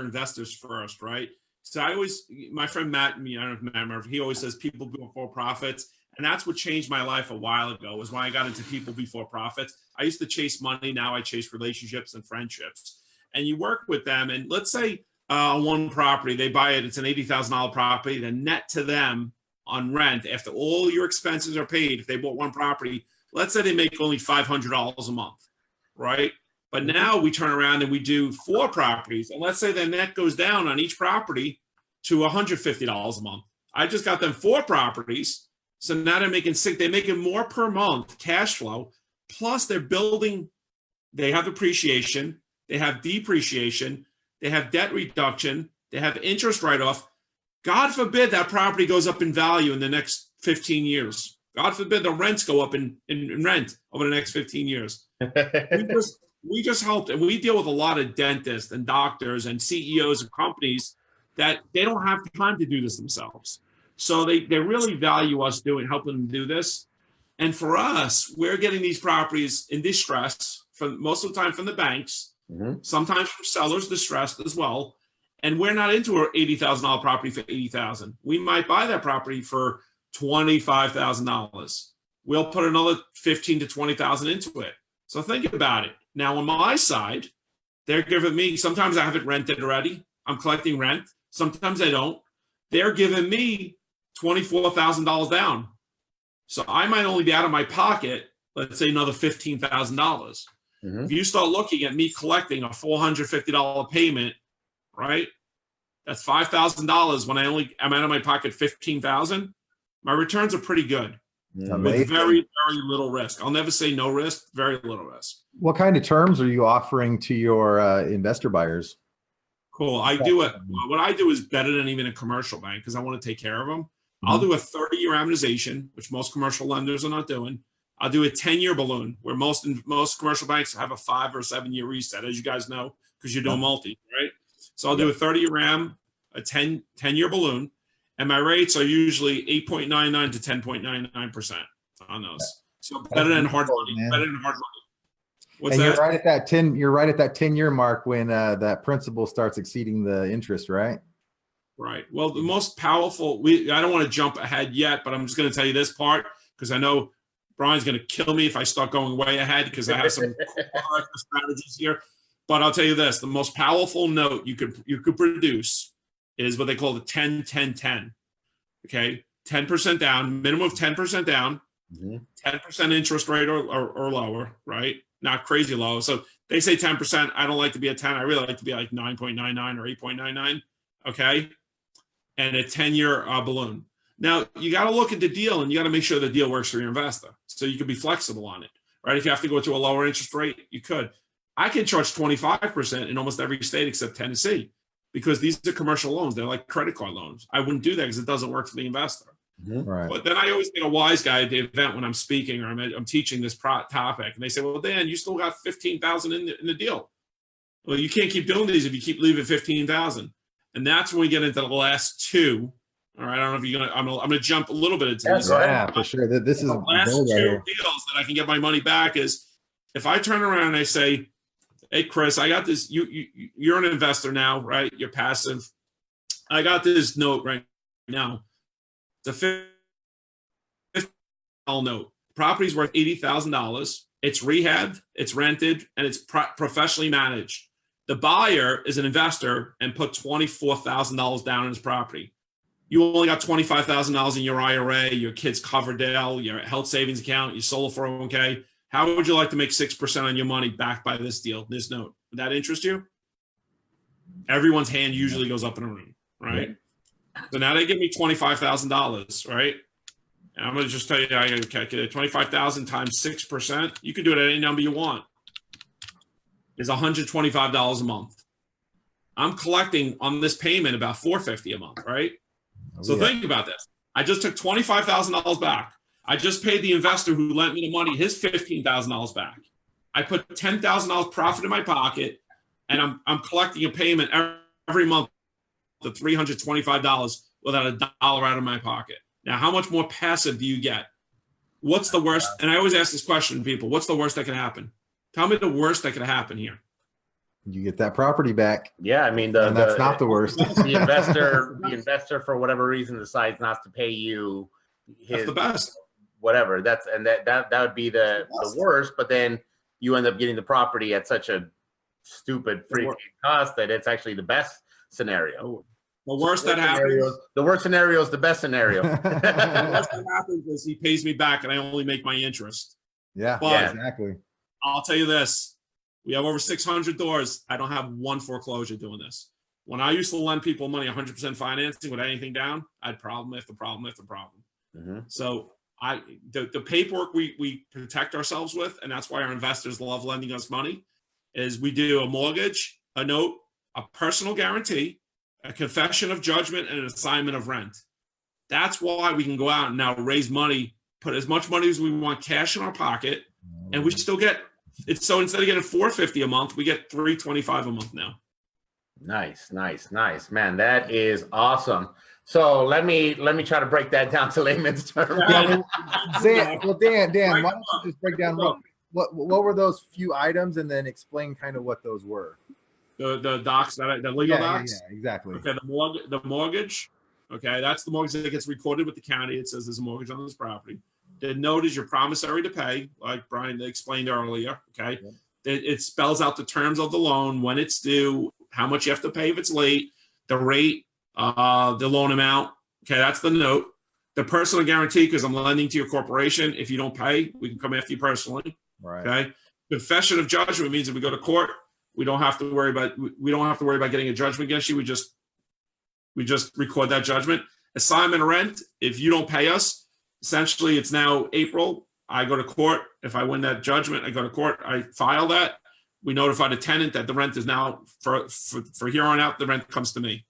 investors first, right? So my friend Matt, I don't know if Matt remember, he always says people before profits. And that's what changed my life a while ago, was when I got into people before profits. I used to chase money. Now I chase relationships and friendships. And you work with them. And let's say on one property, they buy it, it's an $80,000 property. The net to them on rent, after all your expenses are paid, if they bought one property, let's say they make only $500 a month, right? But now we turn around and we do 4 properties, and let's say the net goes down on each property to $150 a month. I just got them 4 properties, so now they're making more per month cash flow, plus they're building, they have appreciation, they have depreciation, they have debt reduction, they have interest write-off. God forbid that property goes up in value in the next 15 years. God forbid the rents go up in rent over the next 15 years. We just helped, and we deal with a lot of dentists and doctors and CEOs of companies that they don't have the time to do this themselves. So they really value us helping them do this. And for us, we're getting these properties in distress most of the time from the banks, sometimes from sellers distressed as well. And we're not into an $80,000 property for $80,000. We might buy that property for $25,000. We'll put another $15,000 to $20,000 into it. So think about it. Now on my side, They're giving me, sometimes I have it rented already. I'm collecting rent. Sometimes I don't. They're giving me $24,000 down. So I might only be out of my pocket, let's say another $15,000. If you start looking at me collecting a $450 payment, right? That's $5,000 when I'm out of my pocket $15,000. My returns are pretty good with very, very little risk. I'll never say no risk, very little risk. What kind of terms are you offering to your investor buyers? Cool. I do it. What I do is better than even a commercial bank because I want to take care of them. I'll do a 30-year amortization, which most commercial lenders are not doing. I'll do a 10-year balloon where most commercial banks have a 5 or 7-year reset, as you guys know, because you're doing multi, right? So I'll do a 30-year RAM, a 10-year balloon, and my rates are usually 8.99 to 10.99% on those. So better than hard money. Better than hard money. What's and that? You're right at that 10. You're right at that 10-year mark when that principal starts exceeding the interest, right? Right. Well, the most powerful. I don't want to jump ahead yet, but I'm just going to tell you this part because I know Brian's going to kill me if I start going way ahead because I have some strategies here. But I'll tell you this: the most powerful note you could produce is what they call the 10-10-10. Okay, 10% down, minimum of 10% down, 10% interest rate or lower, right? Not crazy low. So they say 10%. I don't like to be at 10. I really like to be like 9.99 or 8.99. Okay, and a 10-year balloon. Now you got to look at the deal and you got to make sure the deal works for your investor. So you can be flexible on it, right? If you have to go to a lower interest rate, you could. I can charge 25% in almost every state except Tennessee because these are commercial loans. They're like credit card loans. I wouldn't do that because it doesn't work for the investor. Right. But then I always get a wise guy at the event when I'm speaking or I'm teaching this topic, and they say, "Well, Dan, you still got 15,000 in the deal." Well, you can't keep doing these if you keep leaving 15,000, and that's when we get into the last two. All right, I don't know if you're gonna. I'm gonna jump a little bit into this. Yeah, for sure. This is the last two deals that I can get my money back is if I turn around and I say, "Hey, Chris, I got this. You're an investor now, right? You're passive. I got this note right now. It's a $50 note. Property's worth $80,000. It's rehabbed, it's rented, and it's professionally managed. The buyer is an investor and put $24,000 down on his property. You only got $25,000 in your IRA, your kid's Coverdale, your health savings account, your solo 401k. How would you like to make 6% on your money backed by this deal, this note? Would that interest you? Everyone's hand usually goes up in a room, right? So now they give me $25,000, right? And I'm going to just tell you, I got to calculate 25,000 times 6%. You can do it at any number you want. Is $125 a month. I'm collecting on this payment about $450 a month, right? So think about this. I just took $25,000 back. I just paid the investor who lent me the money his $15,000 back. I put $10,000 profit in my pocket, and I'm collecting a payment every month of $325 without a dollar out of my pocket. Now, how much more passive do you get? What's the worst? And I always ask this question to people: what's the worst that can happen? Tell me the worst that could happen here. You get that property back. Yeah, I mean, that's not the worst. The investor, for whatever reason, decides not to pay you. That's the best. Whatever. That would be the worst. But then you end up getting the property at such a stupid freaking cost that it's actually the best scenario. The worst that happens. The worst scenario is the best scenario. The worst that happens is he pays me back and I only make my interest. Yeah, but exactly. I'll tell you this. We have over 600 doors. I don't have one foreclosure doing this. When I used to lend people money 100% financing with anything down, I had problem after problem after problem. So the paperwork we protect ourselves with, and that's why our investors love lending us money, is we do a mortgage, a note, a personal guarantee, a confession of judgment, and an assignment of rent. That's why we can go out and now raise money, put as much money as we want cash in our pocket, and we still get it. So instead of getting $450 a month, we get $325 a month now. Nice, man. That is awesome. So let me try to break that down to layman's terms. Dan, why don't you just break down what were those few items and then explain kind of what those were? The docs, the legal docs? Yeah, exactly. Okay, the mortgage. Okay, that's the mortgage that gets recorded with the county. It says there's a mortgage on this property. The note is your promissory to pay, like Brian explained earlier. Okay, It spells out the terms of the loan, when it's due, how much you have to pay if it's late, the rate, the loan amount. Okay, that's the note. The personal guarantee, because I'm lending to your corporation. If you don't pay, we can come after you personally. Right. Okay. Confession of judgment means if we go to court, we don't have to worry about getting a judgment against you. We just record that judgment. Assignment of rent, if you don't pay us, essentially it's now April. I go to court. If I win that judgment, I go to court. I file that. We notify the tenant that the rent is now for here on out. The rent comes to me.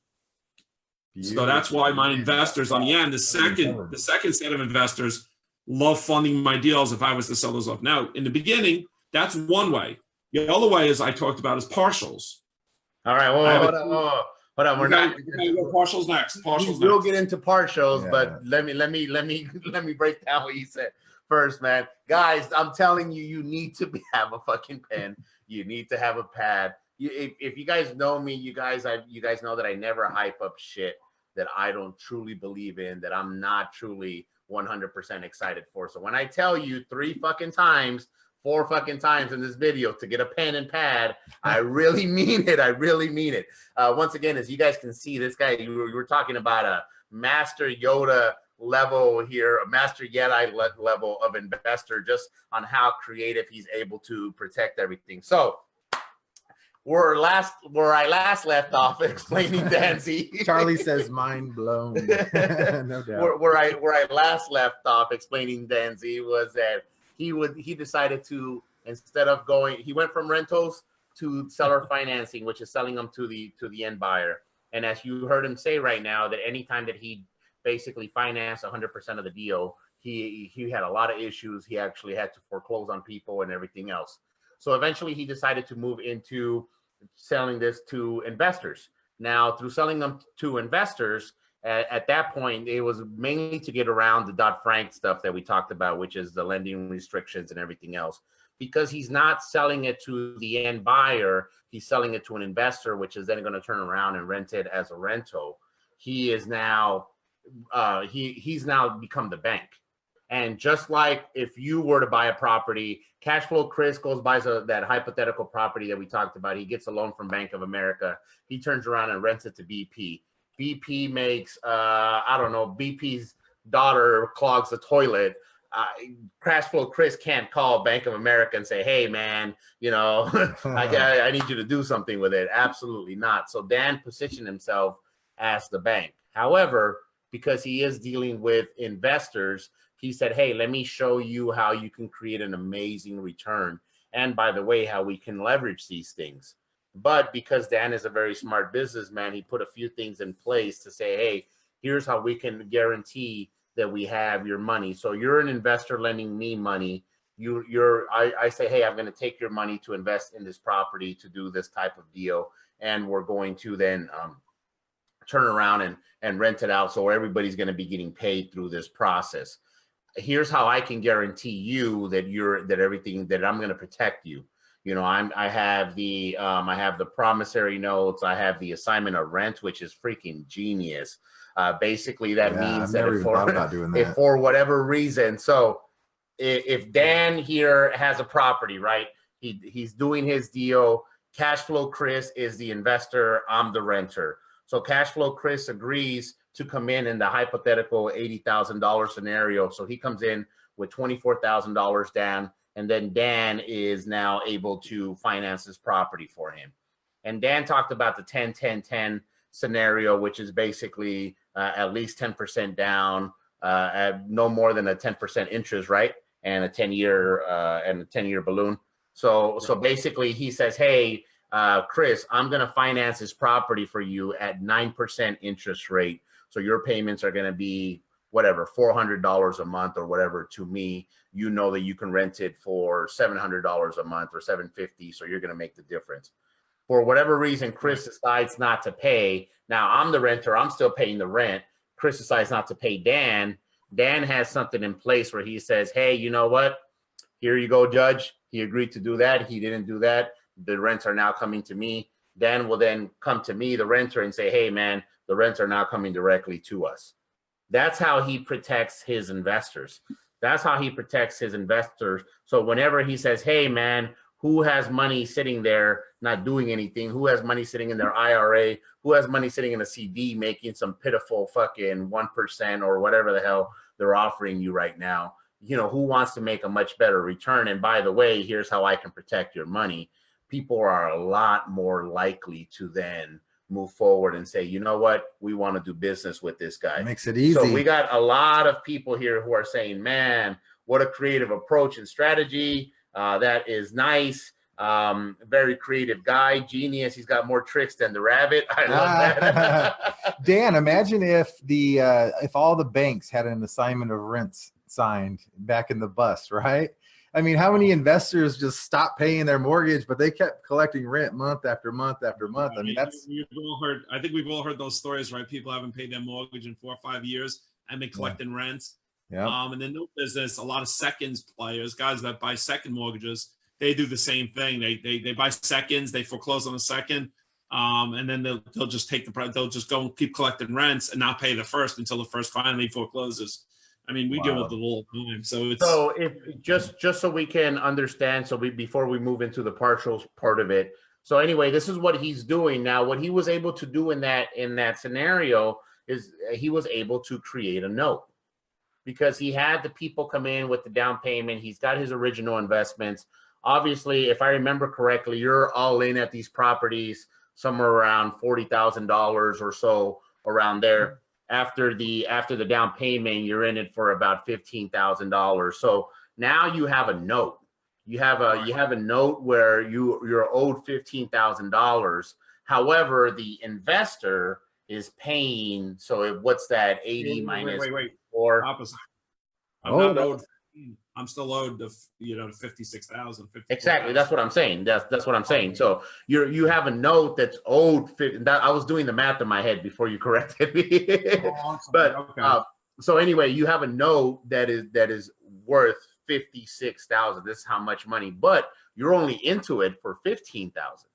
So that's why my investors on the end, the second set of investors, love funding my deals if I was to sell those off. Now, in the beginning, that's one way. The other way, as I talked about, is partials. All right. Well, hold on. We're not going to go partials next. We'll get into partials, but let me break down what you said first, man. Guys, I'm telling you, you need to have a fucking pen. You need to have a pad. If you guys know me, you guys know that I never hype up shit that I don't truly believe in, that I'm not truly 100% excited for. So when I tell you 4 fucking times in this video to get a pen and pad, I really mean it. I really mean it. Once again, as you guys can see, this guy, you were talking about a Master Yoda level here, a Master Jedi level of investor, just on how creative he's able to protect everything. So where I last left off explaining Danzy. Charlie says mind blown. No doubt. Where I last left off explaining Danzy was that he decided to, instead of he went from rentals to seller financing, which is selling them to the end buyer. And as you heard him say right now, that anytime that he basically financed 100% of the deal, he had a lot of issues. He actually had to foreclose on people and everything else. So eventually he decided to move into selling this to investors. Now, through selling them to investors, at that point, it was mainly to get around the Dodd-Frank stuff that we talked about, which is the lending restrictions and everything else. Because he's not selling it to the end buyer, he's selling it to an investor, which is then going to turn around and rent it as a rental. He is now, he's now become the bank. And just like if you were to buy a property, Cash Flow Chris goes buys that hypothetical property that we talked about. He gets a loan from Bank of America. He turns around and rents it to BP. BP makes, I don't know, BP's daughter clogs the toilet. Cash Flow Chris can't call Bank of America and say, hey, man, you know, I need you to do something with it. Absolutely not. So Dan positioned himself as the bank. However, because he is dealing with investors, he said, hey, let me show you how you can create an amazing return. And by the way, how we can leverage these things. But because Dan is a very smart businessman, he put a few things in place to say, hey, here's how we can guarantee that we have your money. So you're an investor lending me money. I say, hey, I'm going to take your money to invest in this property to do this type of deal. And we're going to then turn around and rent it out. So everybody's going to be getting paid through this process. Here's how I can guarantee you that I'm going to protect you. You know, I have the promissory notes. I have the assignment of rent, which is freaking genius. Basically, that means that if for whatever reason, so if Dan here has a property, right? He's doing his deal. Cash Flow Chris is the investor. I'm the renter. So Cash Flow Chris agrees to come in the hypothetical $80,000 scenario. So he comes in with $24,000 down, and then Dan is now able to finance this property for him. And Dan talked about the 10-10-10 scenario, which is basically at least 10% down, at no more than a 10% interest, right? And a 10-year balloon. So basically he says, hey, Chris, I'm going to finance this property for you at 9% interest rate. So your payments are going to be whatever, $400 a month or whatever to me. You know that you can rent it for $700 a month or $750. So you're going to make the difference. For whatever reason, Chris decides not to pay. Now I'm the renter. I'm still paying the rent. Chris decides not to pay Dan. Dan has something in place where he says, hey, you know what? Here you go, judge. He agreed to do that. He didn't do that. The rents are now coming to me. Dan will then come to me, the renter, and say, hey, man, the rents are now coming directly to us. That's how he protects his investors. That's how he protects his investors. So whenever he says, hey, man, who has money sitting there not doing anything, who has money sitting in their IRA, who has money sitting in a CD making some pitiful fucking 1% or whatever the hell they're offering you right now. You know, who wants to make a much better return? And by the way, here's how I can protect your money. People are a lot more likely to then move forward and say, you know what, we want to do business with this guy. Makes it easy. So we got a lot of people here who are saying, man, what a creative approach and strategy. That is nice. Very creative guy, genius. He's got more tricks than the rabbit. I love that. Dan, imagine if all the banks had an assignment of rents signed back in the bust, right? I mean, how many investors just stopped paying their mortgage, but they kept collecting rent month after month after month? I mean, that's. I think we've all heard those stories, right? People haven't paid their mortgage in 4 or 5 years and been collecting rents. Yeah. And then no business, a lot of seconds players, guys that buy second mortgages, they do the same thing. They buy seconds, they foreclose on a second, and then they'll just take they'll just go and keep collecting rents and not pay the first until the first finally forecloses. I mean, we deal with it all the time. So if just so we can understand, before we move into the partial part of it. So anyway, this is what he's doing now. What he was able to do in that scenario is he was able to create a note, because he had the people come in with the down payment. He's got his original investments. Obviously, if I remember correctly, you're all in at these properties somewhere around $40,000 or so, around there. After the down payment, you're in it for about $15,000. So now you have a note. You have a note where you're owed $15,000. However, the investor is paying. So what's that? 80 minus wait. 4. Opposite. I'm not owed. I'm still owed the 56,000. Exactly. That's what I'm saying. That's what I'm saying. So you have a note that's owed. I was doing the math in my head before you corrected me. But okay. So anyway, you have a note that is worth 56,000. This is how much money, but you're only into it for 15,000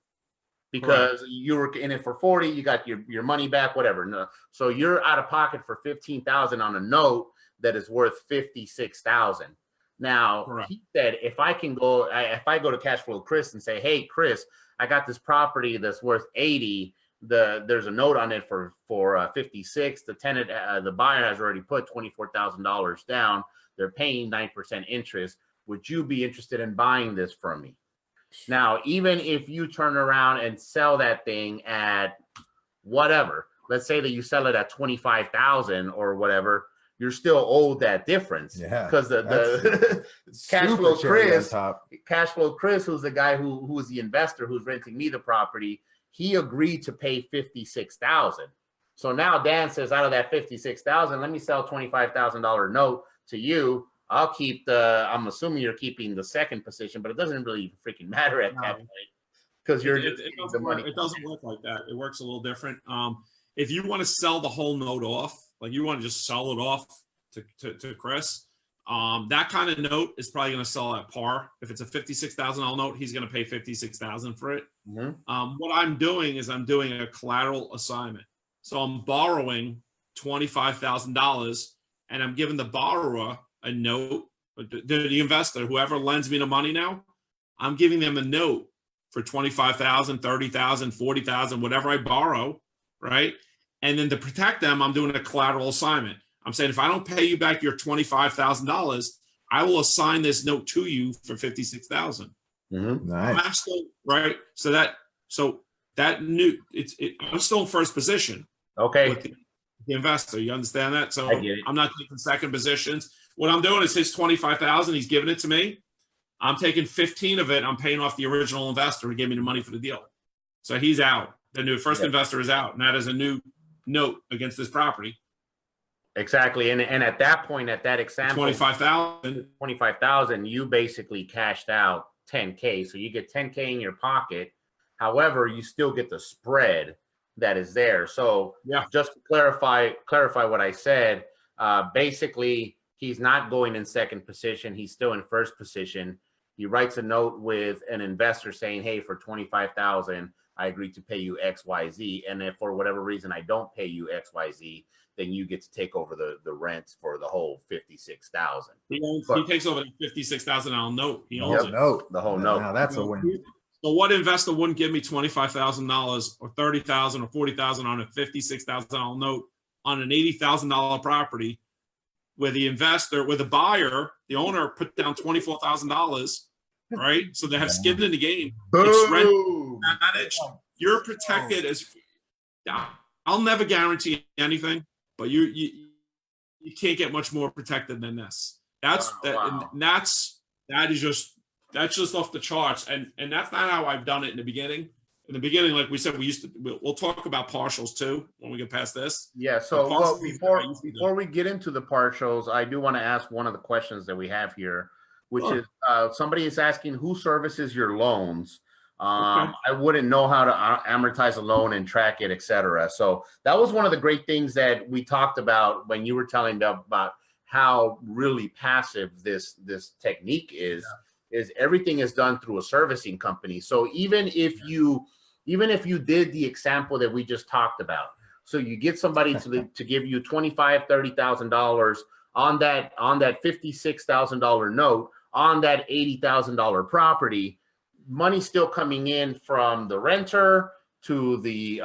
because you were in it for 40. You got your money back, whatever. No, so you're out of pocket for 15,000 on a note that is worth 56,000. Now, he said, if I go to Cash Flow Chris and say, hey, Chris, I got this property that's worth 80. There's a note on it for 56. The tenant, the buyer has already put $24,000 down. They're paying 9% interest. Would you be interested in buying this from me? Now, even if you turn around and sell that thing at whatever, let's say that you sell it at 25,000 or whatever, you're still owed that difference. Yeah, because the Cash Flow Chris, who's the guy who is the investor who's renting me the property, he agreed to pay 56,000. So now Dan says, out of that 56,000, let me sell $25,000 note to you. I'll keep I'm assuming you're keeping the second position, but it doesn't really freaking matter at that point, because it doesn't work like that. It works a little different. If you want to sell the whole note off, like you want to just sell it off to Chris, that kind of note is probably going to sell at par. If it's a $56,000 note, he's going to pay $56,000 for it. Mm-hmm. What I'm doing is I'm doing a collateral assignment. So I'm borrowing $25,000 and I'm giving the borrower a note, the investor, whoever lends me the money now, I'm giving them a note for $25,000, $30,000, $40,000, whatever I borrow, right? And then to protect them, I'm doing a collateral assignment. I'm saying, if I don't pay you back your $25,000, I will assign this note to you for $56,000. Mm-hmm. Nice. Right. So that new, I'm still in first position. Okay. With the investor, you understand that? So I'm not taking second positions. What I'm doing is his $25,000. He's giving it to me. I'm taking 15 of it. I'm paying off the original investor who gave me the money for the deal. So he's out. The new first investor is out, and that is a new note against this property. Exactly. And at that point, at that example, 25,000, you basically cashed out 10K. So you get 10K in your pocket. However, you still get the spread that is there. So just to clarify what I said, basically he's not going in second position. He's still in first position. He writes a note with an investor saying, hey, for 25,000, I agree to pay you X, Y, Z. And if for whatever reason I don't pay you X, Y, Z, then you get to take over the rent for the whole 56,000. He takes over the $56,000 note. He owns it. The whole note. Now that's a win. So what investor wouldn't give me $25,000 or $30,000 or $40,000 on a $56,000 note on an $80,000 property, where the buyer, the owner, put down $24,000, right? So they have skin in the game. It's rent managed. You're protected as. I'll never guarantee anything, but you can't get much more protected than this. That's just off the charts, and that's not how I've done it in the beginning. In the beginning, like we said, we'll talk about partials too when we get past this. Yeah. So before we get into the partials, I do want to ask one of the questions that we have here, which is somebody is asking who services your loans. I wouldn't know how to amortize a loan and track it, etc. So that was one of the great things that we talked about when you were telling them about how really passive this technique is. Is everything is done through a servicing company. So even if you did the example that we just talked about, so you get somebody to give you $25,000-$30,000 on that $56,000 note on that $80,000 property, money still coming in from the renter to the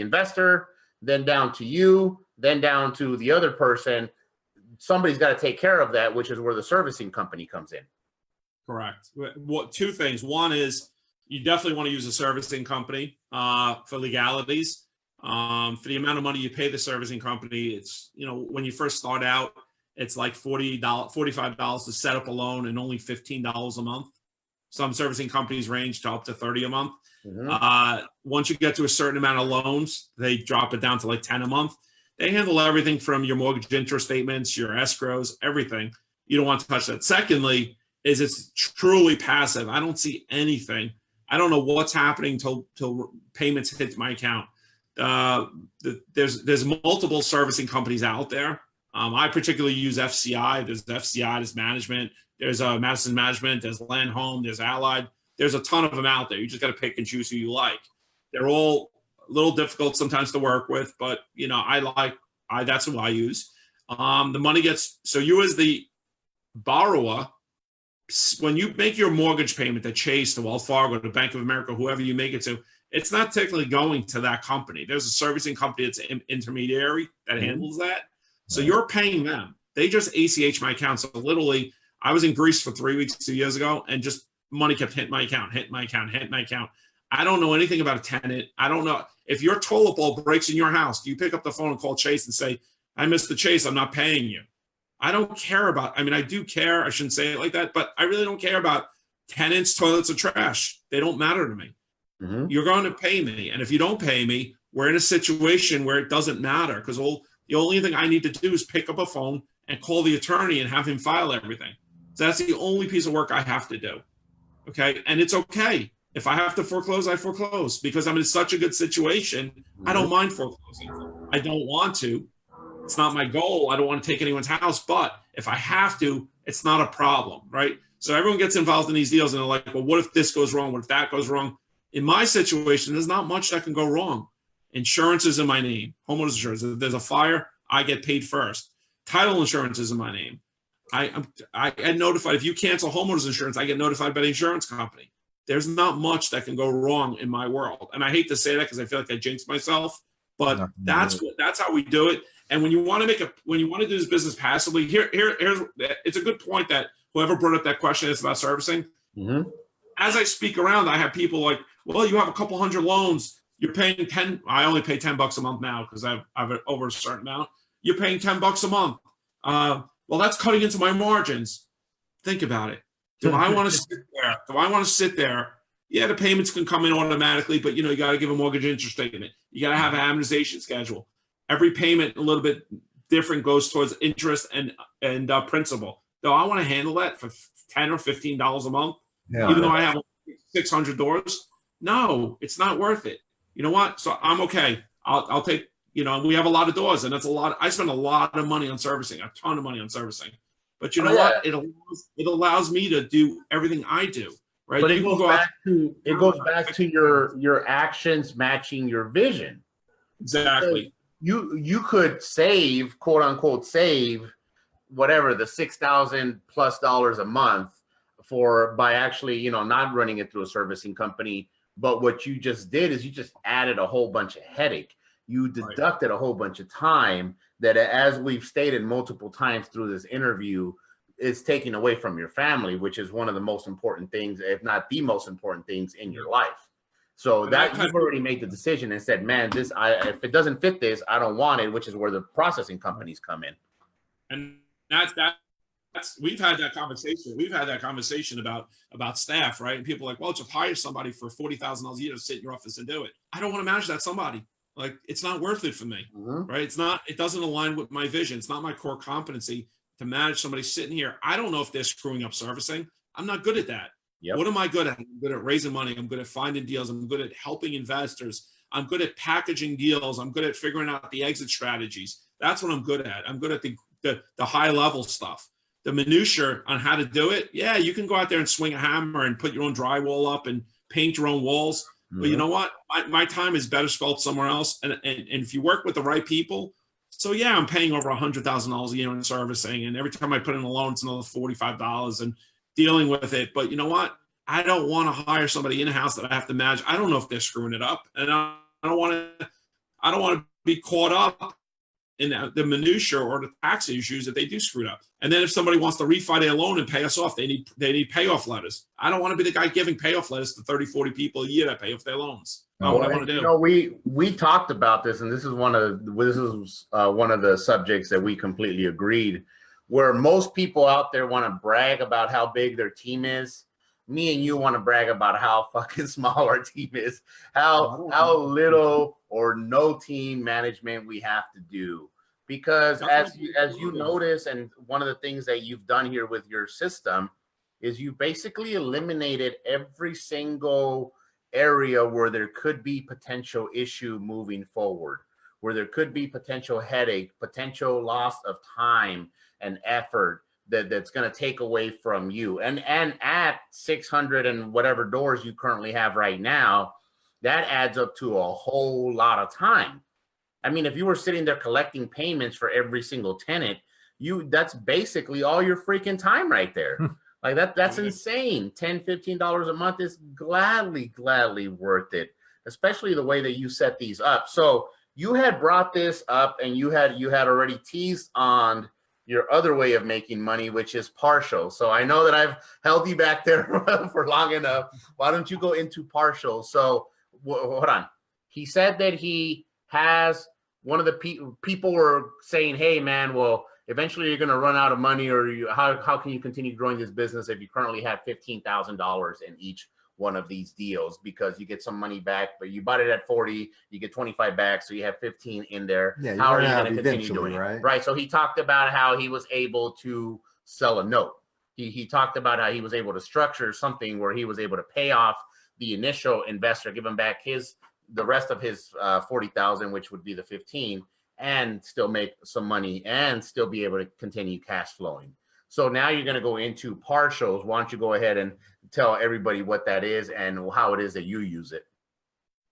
investor, then down to you, then down to the other person. Somebody's got to take care of that, which is where the servicing company comes in. Correct. Two things. One is you definitely want to use a servicing company for legalities. For the amount of money you pay the servicing company, it's, when you first start out, it's like $45 to set up a loan and only $15 a month. Some servicing companies range to up to $30 a month. Mm-hmm. Once you get to a certain amount of loans, they drop it down to like 10 a month. They handle everything from your mortgage interest statements, your escrows, everything. You don't want to touch that. Secondly, is it's truly passive. I don't see anything. I don't know what's happening till payments hit my account. There's multiple servicing companies out there. I particularly use FCI. There's FCI, there's management. There's Madison Management. There's Land Home. There's Allied. There's a ton of them out there. You just got to pick and choose who you like. They're all a little difficult sometimes to work with, but that's who I use. The money gets, so you as the borrower, when you make your mortgage payment to Chase, to Wells Fargo, to Bank of America, whoever you make it to, it's not technically going to that company. There's a servicing company that's an intermediary that handles that. So you're paying them. They just ACH my account. So literally, I was in Greece for 3 weeks 2 years ago, and just money kept hitting my account. I don't know anything about a tenant. I don't know. If your toilet bowl breaks in your house, do you pick up the phone and call Chase and say, I missed the Chase, I'm not paying you? I don't care about, I do care. I shouldn't say it like that, but I really don't care about tenants, toilets, or trash. They don't matter to me. Mm-hmm. You're going to pay me. And if you don't pay me, we're in a situation where it doesn't matter, because the only thing I need to do is pick up a phone and call the attorney and have him file everything. So that's the only piece of work I have to do. Okay. And it's okay. If I have to foreclose, I foreclose, because I'm in such a good situation. I don't mind foreclosing. I don't want to. It's not my goal. I don't want to take anyone's house, but if I have to, it's not a problem, right? So everyone gets involved in these deals and they're like, well, what if this goes wrong? What if that goes wrong? In my situation, there's not much that can go wrong. Insurance is in my name. Homeowners insurance. If there's a fire, I get paid first. Title insurance is in my name. I get notified. If you cancel homeowners insurance, I get notified by the insurance company. There's not much that can go wrong in my world. And I hate to say that because I feel like I jinxed myself, but that's how we do it. And when you want to do this business passively, here's it's a good point that whoever brought up that question is about servicing. Mm-hmm. As I speak around, I have people like, well, you have a couple hundred loans. You're paying 10. I only pay $10 a month now because I've over a certain amount. You're paying $10 a month. Well, that's cutting into my margins. Think about it. Do I want to sit there? Yeah, the payments can come in automatically, but you got to give a mortgage interest statement. You got to have an amortization schedule. Every payment a little bit different goes towards interest and principal. Do I want to handle that for $10 or $15 a month, even though I have 600 doors? No, it's not worth it. You know what? So I'm okay. I'll take. We have a lot of doors, and that's a lot. I spend a lot of money on servicing, a ton of money on servicing. But you know what? It allows me to do everything I do. Right. But it goes back to your actions matching your vision. Exactly. You could save, quote unquote, save whatever the $6,000+ a month by actually, you know, not running it through a servicing company. But what you just did is you just added a whole bunch of headache. You deducted a whole bunch of time that, as we've stated multiple times through this interview, is taking away from your family, which is one of the most important things, if not the most important things in your life. So that you've already made the decision and said, man, if it doesn't fit this, I don't want it, which is where the processing companies come in. And that's we've had that conversation. We've had that conversation about staff, right? And people are like, well, just hire somebody for $40,000 a year to sit in your office and do it. I don't want to manage that somebody. Like, it's not worth it for me, right? It doesn't align with my vision. It's not my core competency to manage somebody sitting here. I don't know if they're screwing up servicing. I'm not good at that. Yep. What am I good at? I'm good at raising money. I'm good at finding deals. I'm good at helping investors. I'm good at packaging deals. I'm good at figuring out the exit strategies. That's what I'm good at. I'm good at the high level stuff. The minutia on how to do it. Yeah, you can go out there and swing a hammer and put your own drywall up and paint your own walls. But you know what? My time is better spent somewhere else. And if you work with the right people, so yeah, I'm paying over $100,000 a year in servicing, and every time I put in a loan, it's another $45 and dealing with it. But you know what? I don't want to hire somebody in-house that I have to manage. I don't know if they're screwing it up, and I don't want to be caught up in the minutia or the tax issues if they do screw it up. And then if somebody wants to refi their loan and pay us off, they need payoff letters. I don't want to be the guy giving payoff letters to 30, 40 people a year that pay off their loans. Not what I want to do. You know, we talked about this, and this is one of the subjects that we completely agreed, where most people out there want to brag about how big their team is. Me and you want to brag about how fucking small our team is, how little or no team management we have to do. Because as you notice, and one of the things that you've done here with your system is you basically eliminated every single area where there could be potential issue moving forward, where there could be potential headache, potential loss of time and effort that's going to take away from you. And at 600 and whatever doors you currently have right now, that adds up to a whole lot of time. I mean, if you were sitting there collecting payments for every single tenant, that's basically all your freaking time right there. Like that's insane. $10, $15 a month is gladly worth it, especially the way that you set these up. So you had brought this up, and you had already teased on your other way of making money, which is partial. So I know that I've held you back there for long enough. Why don't you go into partial? So hold on. He said that he has one of the people were saying, hey man, well, eventually you're going to run out of money, or how can you continue growing this business if you currently have $15,000 in each one of these deals, because you get some money back, but you bought it at 40, you get 25 back, so you have 15 in there. Yeah, how are you going to continue doing it? Right. So he talked about how he was able to sell a note. He talked about how he was able to structure something where he was able to pay off the initial investor, give him back the rest of his 40,000, which would be the 15, and still make some money and still be able to continue cash flowing. So now you're going to go into partials. Why don't you go ahead and tell everybody what that is and how it is that you use it?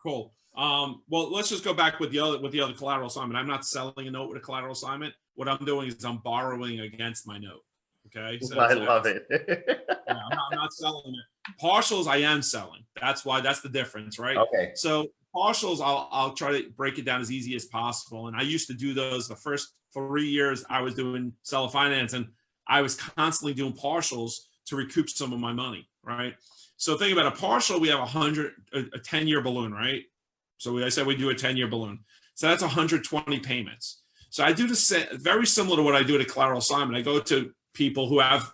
Cool. Well, let's just go back with the other collateral assignment. I'm not selling a note with a collateral assignment. What I'm doing is I'm borrowing against my note. Okay. So I love it. I'm not selling it. Partials, I am selling. That's the difference, right? Okay. So partials, I'll try to break it down as easy as possible. And I used to do those the first 3 years I was doing seller finance, and I was constantly doing partials to recoup some of my money, right? So think about a partial. We have a 10-year balloon, right? So I said we do a 10-year balloon. So that's 120 payments. So I do very similar to what I do at a collateral assignment. I go to people who have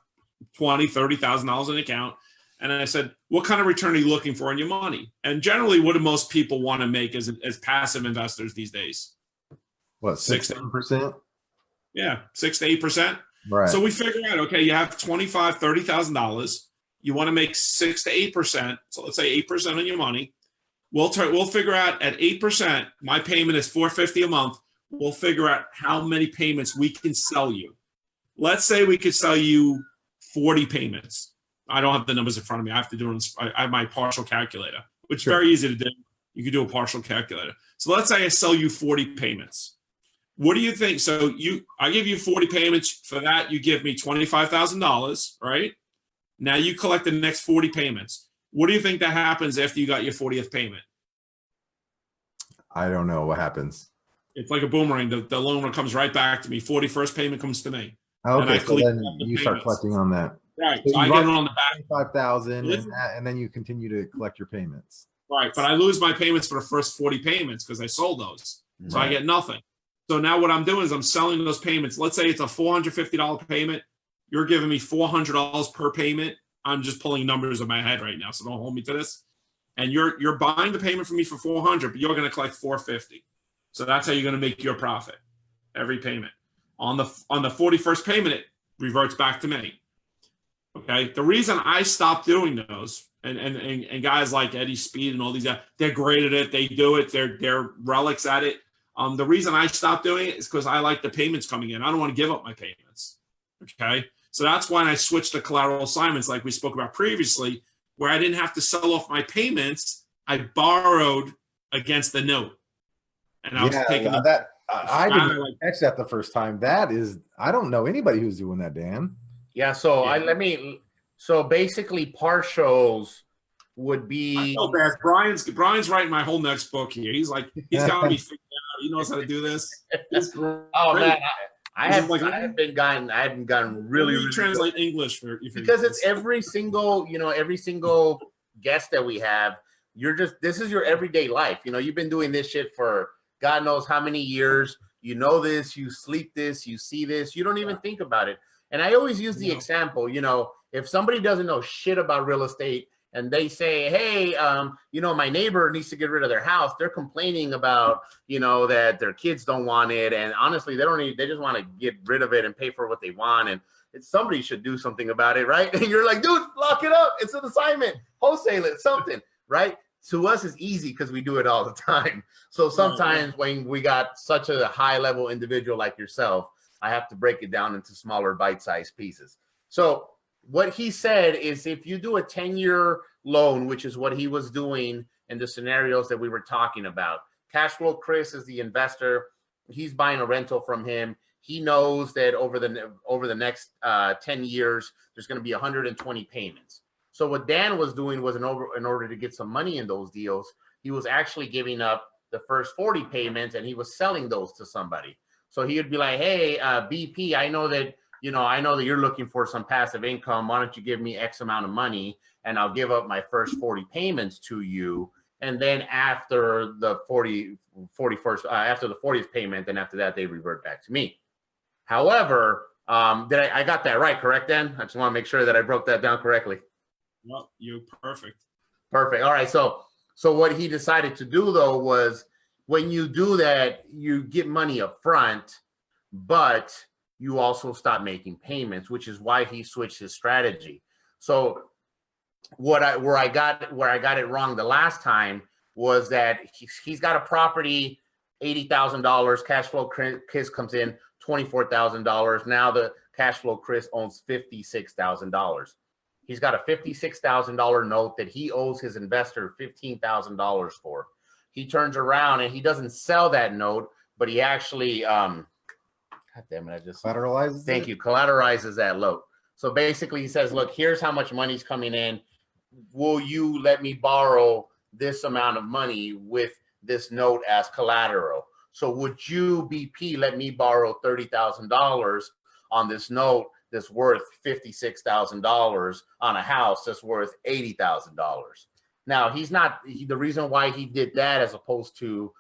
$20,000, $30,000 in an account, and I said, what kind of return are you looking for on your money? And generally, what do most people want to make as passive investors these days? What, 6%? Yeah, 6 to 8%. Right. So we figure out, okay, you have $25,000, $30,000. You want to make 6 to 8%. So let's say 8% on your money. We'll figure out at 8%, my payment is $450 a month. We'll figure out how many payments we can sell you. let's say we could sell you 40 payments. I don't have the numbers in front of me. I have to do it. I have my partial calculator, which is very easy to do. You can do a partial calculator. So let's say I sell you 40 payments. What do you think? So I give you 40 payments. For that, you give me $25,000, right? Now you collect the next 40 payments. What do you think that happens after you got your 40th payment? I don't know what happens. It's like a boomerang. The loaner comes right back to me. 41st payment comes to me. Okay, so then you start collecting on that. Right. So I get it on the back. 5,000, and then you continue to collect your payments. Right, but I lose my payments for the first 40 payments because I sold those. So I get nothing. So now what I'm doing is I'm selling those payments. Let's say it's a $450 payment. You're giving me $400 per payment. I'm just pulling numbers in my head right now, so don't hold me to this. And you're buying the payment from me for $400, but you're going to collect $450. So that's how you're going to make your profit every payment. On the 41st payment, it reverts back to me. Okay. The reason I stopped doing those, and guys like Eddie Speed and all these guys, they're great at it. They do it. They're relics at it. The reason I stopped doing it is because I like the payments coming in. I don't want to give up my payments. Okay. So that's why I switched to collateral assignments like we spoke about previously, where I didn't have to sell off my payments. I borrowed against the note. And I was taking that. I didn't catch that the first time. That is, I don't know anybody who's doing that, Dan. Yeah. So so basically partials would be. I feel bad. Brian's writing my whole next book here. He's got me figured out. He knows how to do this. Oh man, I haven't gotten really translate English for because it's every single guest that we have. This is your everyday life. You've been doing this shit for God knows how many years. You know this, you sleep this, you see this, you don't even think about it. And I always use the example, if somebody doesn't know shit about real estate and they say, hey, my neighbor needs to get rid of their house. They're complaining about, that their kids don't want it. And honestly, they just want to get rid of it and pay for what they want. And somebody should do something about it, right? And you're like, dude, lock it up. It's an assignment, wholesale it, something, right? To us, it's easy because we do it all the time. So sometimes when we got such a high level individual like yourself, I have to break it down into smaller bite-sized pieces. So what he said is if you do a 10-year loan, which is what he was doing in the scenarios that we were talking about, cash flow Chris is the investor. He's buying a rental from him. He knows that over the next 10 years, there's going to be 120 payments. So what Dan was doing was in order to get some money in those deals, he was actually giving up the first 40 payments and he was selling those to somebody. So he would be like, hey, BP, I know that you're looking for some passive income. Why don't you give me X amount of money and I'll give up my first 40 payments to you. And then after the 40th payment, then after that, they revert back to me. However, I got that right, correct, Dan? I just want to make sure that I broke that down correctly. Well, you're perfect. Perfect. All right. So what he decided to do though was when you do that, you get money up front, but you also stop making payments, which is why he switched his strategy. So where I got it wrong the last time was that he's got a property, $80,000, cash flow Chris comes in $24,000. Now the cash flow Chris owns $56,000. He's got a $56,000 note that he owes his investor $15,000 for. He turns around and he doesn't sell that note, but he actually, God damn it, I just collateralizes. Thank you, collateralizes that note. So basically, he says, "Look, here's how much money's coming in. Will you let me borrow this amount of money with this note as collateral? So would you, BP, let me borrow $30,000 on this note that's worth $56,000 on a house that's worth $80,000?" Now, the reason why he did that as opposed to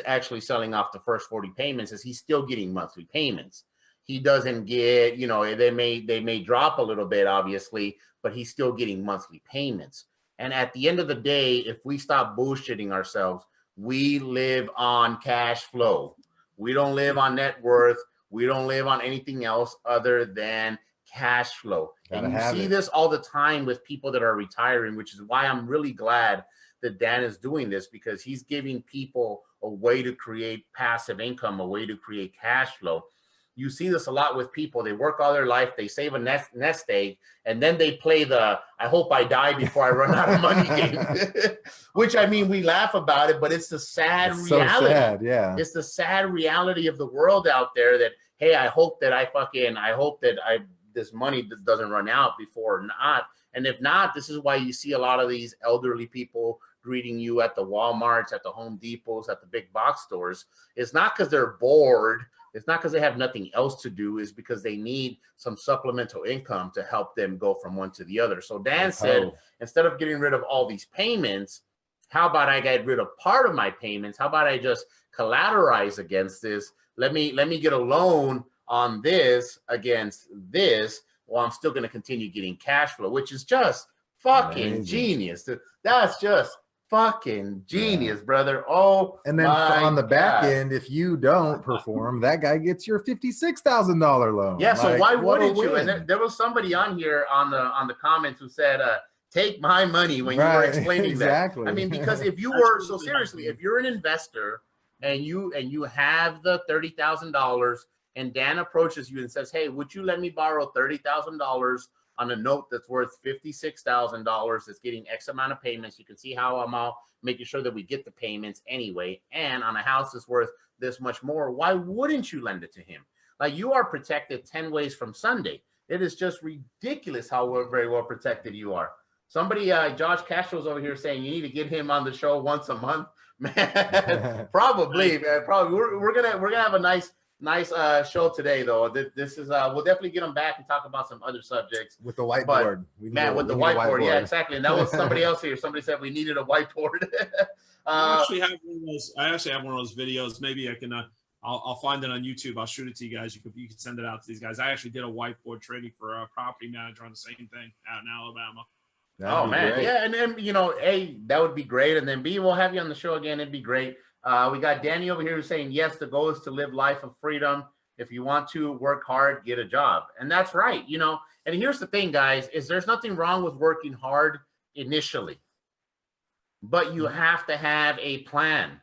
actually selling off the first 40 payments is he's still getting monthly payments. He doesn't get, they may drop a little bit, obviously, but he's still getting monthly payments. And at the end of the day, if we stop bullshitting ourselves, we live on cash flow. We don't live on net worth. We don't live on anything else other than cash flow. And you see this all the time with people that are retiring, which is why I'm really glad that Dan is doing this, because he's giving people a way to create passive income, a way to create cash flow. you see this a lot with people. They work all their life, they save a nest egg, and then they play the "I hope I die before I run out of money" game. Which, I mean, we laugh about it, but it's the sad reality. So sad, yeah. It's the sad reality of the world out there that, hey, I hope that this money doesn't run out before or not. And if not, this is why you see a lot of these elderly people greeting you at the Walmarts, at the Home Depots, at the big box stores. It's not because they're bored. It's not because they have nothing else to do. It's because they need some supplemental income to help them go from one to the other. So Dan said, instead of getting rid of all these payments, how about I get rid of part of my payments? How about I just collateralize against this? Let me get a loan on this against this, while I'm still going to continue getting cash flow, which is just fucking genius. That's just fucking genius, brother. Oh, and then on the back end, if you don't perform, that guy gets your $56,000 loan. Yeah. So why wouldn't you? And there was somebody on here on the comments who said, "Take my money," when you were explaining that. I mean, because if you were so seriously, if you're an investor and you have the $30,000, and Dan approaches you and says, "Hey, would you let me borrow $30,000 on a note that's worth $56,000 that's getting X amount of payments? You can see how I'm all making sure that we get the payments anyway, and on a house that's worth this much more." Why wouldn't you lend it to him? Like, you are protected 10 ways from Sunday. It is just ridiculous how very well protected you are. Somebody, Josh Castro's over here saying you need to get him on the show once a month. Man, probably, man. Probably. We're gonna have a nice show today, though. This is we'll definitely get them back and talk about some other subjects with the whiteboard. With the whiteboard, yeah, exactly. And that was somebody else here. Somebody said we needed a whiteboard. I actually have one of those. I actually have one of those videos. Maybe I can. I'll find it on YouTube. I'll shoot it to you guys. You can send it out to these guys. I actually did a whiteboard training for a property manager on the same thing out in Alabama. Oh man, great. Yeah, and then A, that would be great, and then B, we'll have you on the show again. It'd be great. We got Danny over here saying, yes, the goal is to live life of freedom. If you want to work hard, get a job. And that's right. And here's the thing, guys, is there's nothing wrong with working hard initially, but you have to have a plan.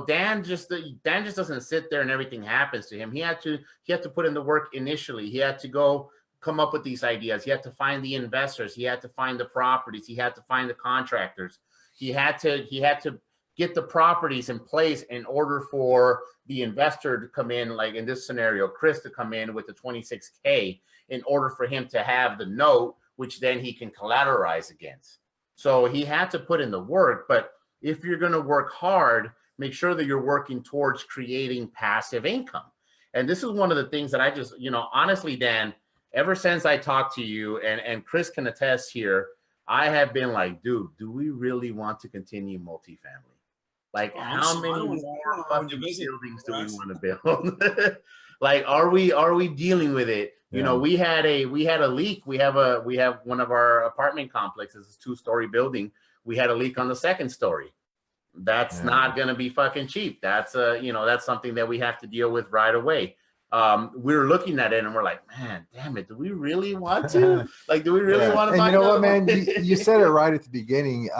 Dan just doesn't sit there and everything happens to him. He had to put in the work initially. He had to go come up with these ideas. He had to find the investors. He had to find the properties. He had to find the contractors. He had to get the properties in place in order for the investor to come in, like in this scenario, Chris to come in with the $26K in order for him to have the note, which then he can collateralize against. So he had to put in the work. But if you're going to work hard, make sure that you're working towards creating passive income. And this is one of the things that I just, honestly, Dan, ever since I talked to you, and Chris can attest here, I have been like, dude, do we really want to continue multifamily? Like, how many more fucking buildings do we want to build? Like, are we dealing with it? Yeah. We had a leak. We have one of our apartment complexes, a 2-story building. We had a leak on the 2nd story. That's not going to be fucking cheap. That's that's something that we have to deal with right away. We're looking at it and we're like, man, damn it, do we really want to? Like, do we really want to? And you know what, man? You said it right at the beginning.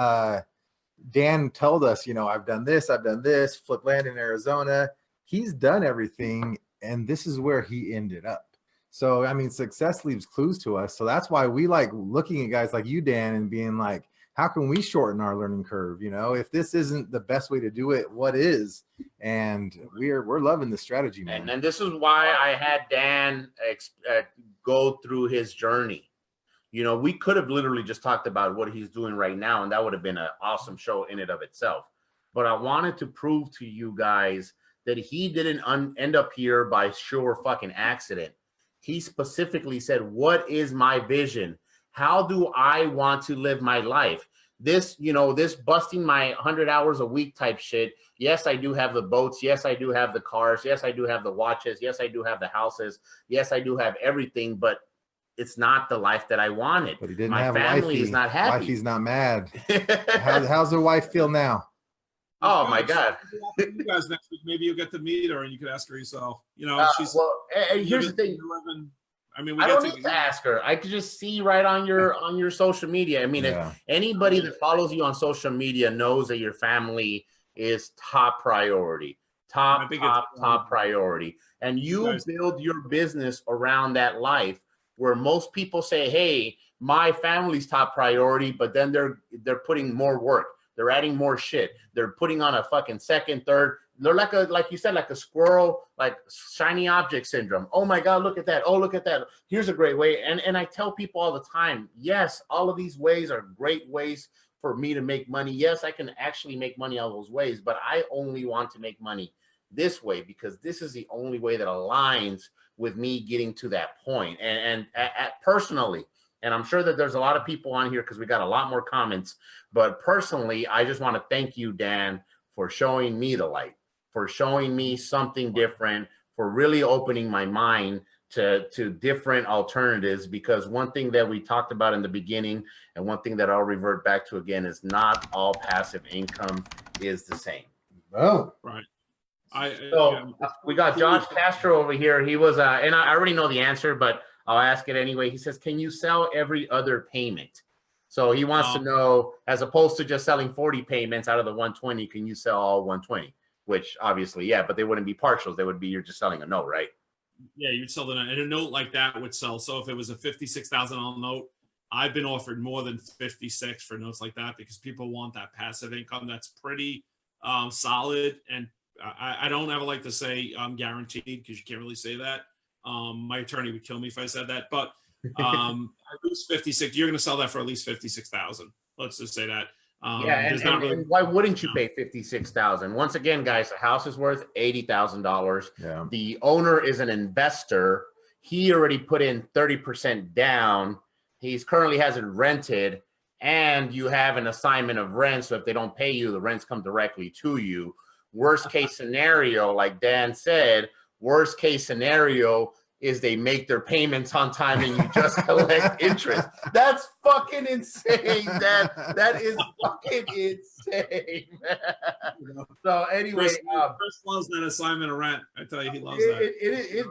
Dan told us, I've done this, flip land in Arizona. He's done everything, and this is where he ended up. So, I mean, success leaves clues to us. So that's why we like looking at guys like you, Dan, and being like, how can we shorten our learning curve? If this isn't the best way to do it, what is? And we're loving the strategy, man. And this is why I had Dan go through his journey. We could have literally just talked about what he's doing right now, and that would have been an awesome show in and of itself. But I wanted to prove to you guys that he didn't end up here by sure fucking accident. He specifically said, what is my vision? How do I want to live my life? This busting my 100 hours a week type shit. Yes, I do have the boats. Yes, I do have the cars. Yes, I do have the watches. Yes, I do have the houses. Yes, I do have everything, but it's not the life that I wanted. But he didn't my have family is not happy. Wifey's not mad. How's her wife feel now? Oh my God! You guys next week, maybe you'll get to meet her and you could ask her yourself. She's here's the thing. I mean, I don't need to ask her. I could just see right on your social media. I mean, if anybody that follows you on social media knows that your family is top priority. Top priority. And you build your business around that life, where most people say, hey, my family's top priority, but then they're putting more work. They're adding more shit. They're putting on a fucking second, third. They're like you said, like a squirrel, like shiny object syndrome. Oh my God, look at that. Oh, look at that. Here's a great way. And I tell people all the time, yes, all of these ways are great ways for me to make money. Yes, I can actually make money all those ways, but I only want to make money this way because this is the only way that aligns with me getting to that point. And personally, and I'm sure that there's a lot of people on here because we got a lot more comments, but personally, I just want to thank you, Dan, for showing me the light, for showing me something different, for really opening my mind to different alternatives. Because one thing that we talked about in the beginning, and one thing that I'll revert back to again, is not all passive income is the same. Oh, right. We got Josh Castro over here. He was, and I already know the answer, but I'll ask it anyway. He says, can you sell every other payment? So he wants to know, as opposed to just selling 40 payments out of the 120, can you sell all 120? Which obviously, yeah, but they wouldn't be partials. They would be, you're just selling a note, right? Yeah, you'd sell it, and a note like that would sell. So if it was a $56,000 note, I've been offered more than 56 for notes like that because people want that passive income that's pretty solid. And I don't ever like to say I'm guaranteed because you can't really say that. My attorney would kill me if I said that, but at least 56, you're going to sell that for at least 56,000. Let's just say that. And why wouldn't you pay 56,000? Once again, guys, the house is worth $80,000. Yeah. The owner is an investor. He already put in 30% down. He's currently has it rented, and you have an assignment of rent. So if they don't pay you, the rents come directly to you. Worst case scenario, like Dan said, worst case scenario is they make their payments on time and you just collect interest. That's fucking insane. That is fucking insane. So anyway, Chris loves that assignment of rent. I tell you, he loves that.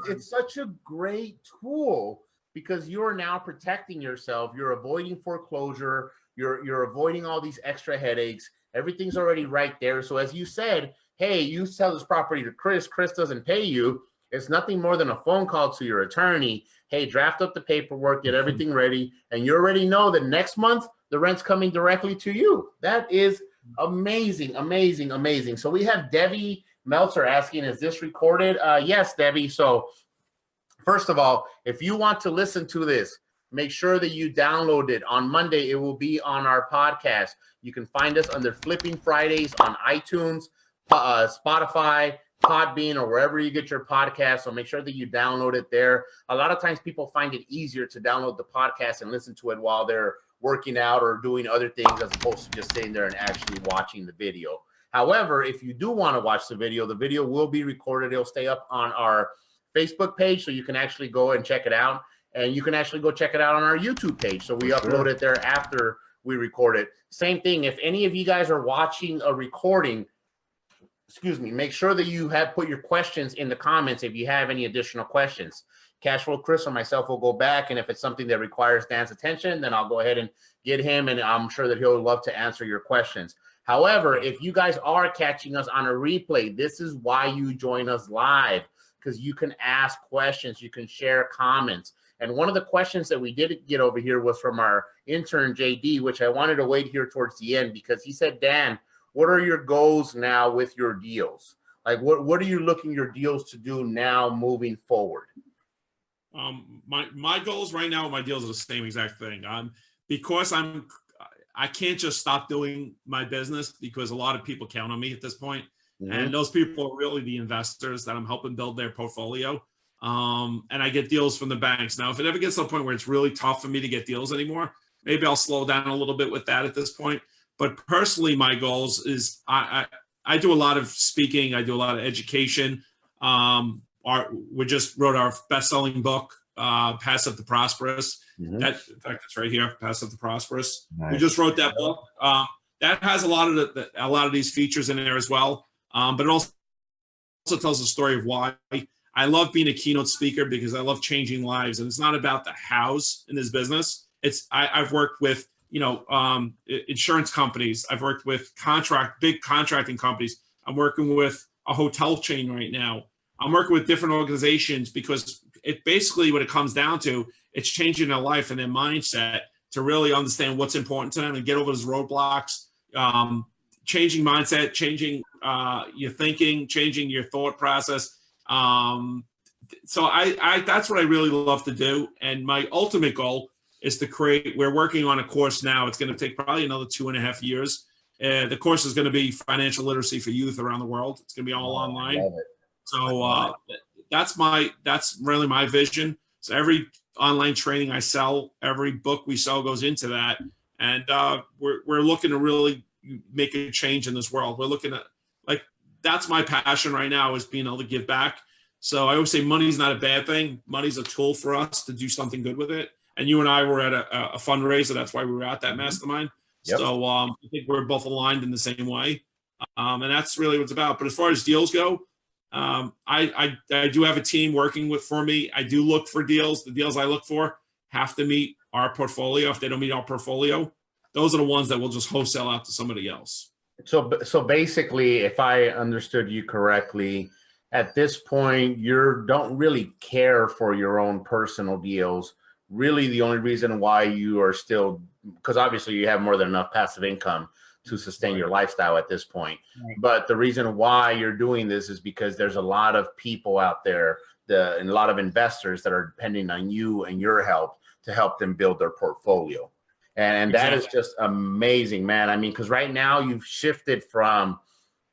It's such a great tool because you're now protecting yourself. You're avoiding foreclosure. You're avoiding all these extra headaches. Everything's already right there. So as you said, hey, you sell this property to Chris. Chris doesn't pay you. It's nothing more than a phone call to your attorney. Hey, draft up the paperwork, get everything ready, and you already know that next month the rent's coming directly to you. That is amazing, amazing, amazing. So we have Debbie Meltzer asking, is this recorded? Yes, Debbie. So first of all, if you want to listen to this, make sure that you download it. On Monday, it will be on our podcast. You can find us under Flipping Fridays on iTunes, Spotify, Podbean, or wherever you get your podcast. So make sure that you download it there. A lot of times people find it easier to download the podcast and listen to it while they're working out or doing other things as opposed to just sitting there and actually watching the video. However, if you do want to watch the video will be recorded. It'll stay up on our Facebook page, so you can actually go and check it out. And you can actually go check it out on our YouTube page. So we upload it there after we record it. Same thing. If any of you guys are watching a recording, make sure that you have put your questions in the comments if you have any additional questions. Cashflow Chris or myself will go back, and if it's something that requires Dan's attention, then I'll go ahead and get him, and I'm sure that he'll love to answer your questions. However, if you guys are catching us on a replay, this is why you join us live, because you can ask questions, you can share comments. And one of the questions that we did get over here was from our intern, JD, which I wanted to wait here towards the end, because he said, Dan, what are your goals now with your deals? Like, what are you looking your deals to do now moving forward? My goals right now with my deals are the same exact thing. Because I can't just stop doing my business because a lot of people count on me at this point. Mm-hmm. And those people are really the investors that I'm helping build their portfolio. And I get deals from the banks. Now, if it ever gets to a point where it's really tough for me to get deals anymore, maybe I'll slow down a little bit with that at this point. But personally, my goals is I do a lot of speaking. I do a lot of education. We just wrote our best-selling book, Passive to Prosperous. Mm-hmm. In fact, it's right here, Passive to Prosperous. Nice. We just wrote that book. That has a lot of these features in there as well. But it also tells the story of why I love being a keynote speaker, because I love changing lives. And it's not about the hows in this business. I've worked with insurance companies. I've worked with big contracting companies. I'm working with a hotel chain right now. I'm working with different organizations because it basically, what it comes down to, it's changing their life and their mindset to really understand what's important to them and get over those roadblocks. Changing mindset, changing your thinking, changing your thought process. So I that's what I really love to do. And my ultimate goal is to create, we're working on a course now. It's going to take probably another 2.5 years. The course is going to be financial literacy for youth around the world. It's going to be all online. So that's really my vision. So every online training I sell, every book we sell goes into that. And we're looking to really make a change in this world. We're looking at, like, that's my passion right now, is being able to give back. So I always say money's not a bad thing. Money's a tool for us to do something good with it. And you and I were at a fundraiser. That's why we were at that mastermind. Yep. So I think we're both aligned in the same way. And that's really what it's about. But as far as deals go, I do have a team working for me. I do look for deals. The deals I look for have to meet our portfolio. If they don't meet our portfolio, those are the ones that we'll just wholesale out to somebody else. So basically, if I understood you correctly, at this point, you don't really care for your own personal deals. Really, the only reason why you are still, because obviously you have more than enough passive income to sustain your lifestyle at this point. Right. But the reason why you're doing this is because there's a lot of people out there, and a lot of investors that are depending on you and your help to help them build their portfolio. And exactly. That is just amazing, man. I mean, because right now you've shifted from,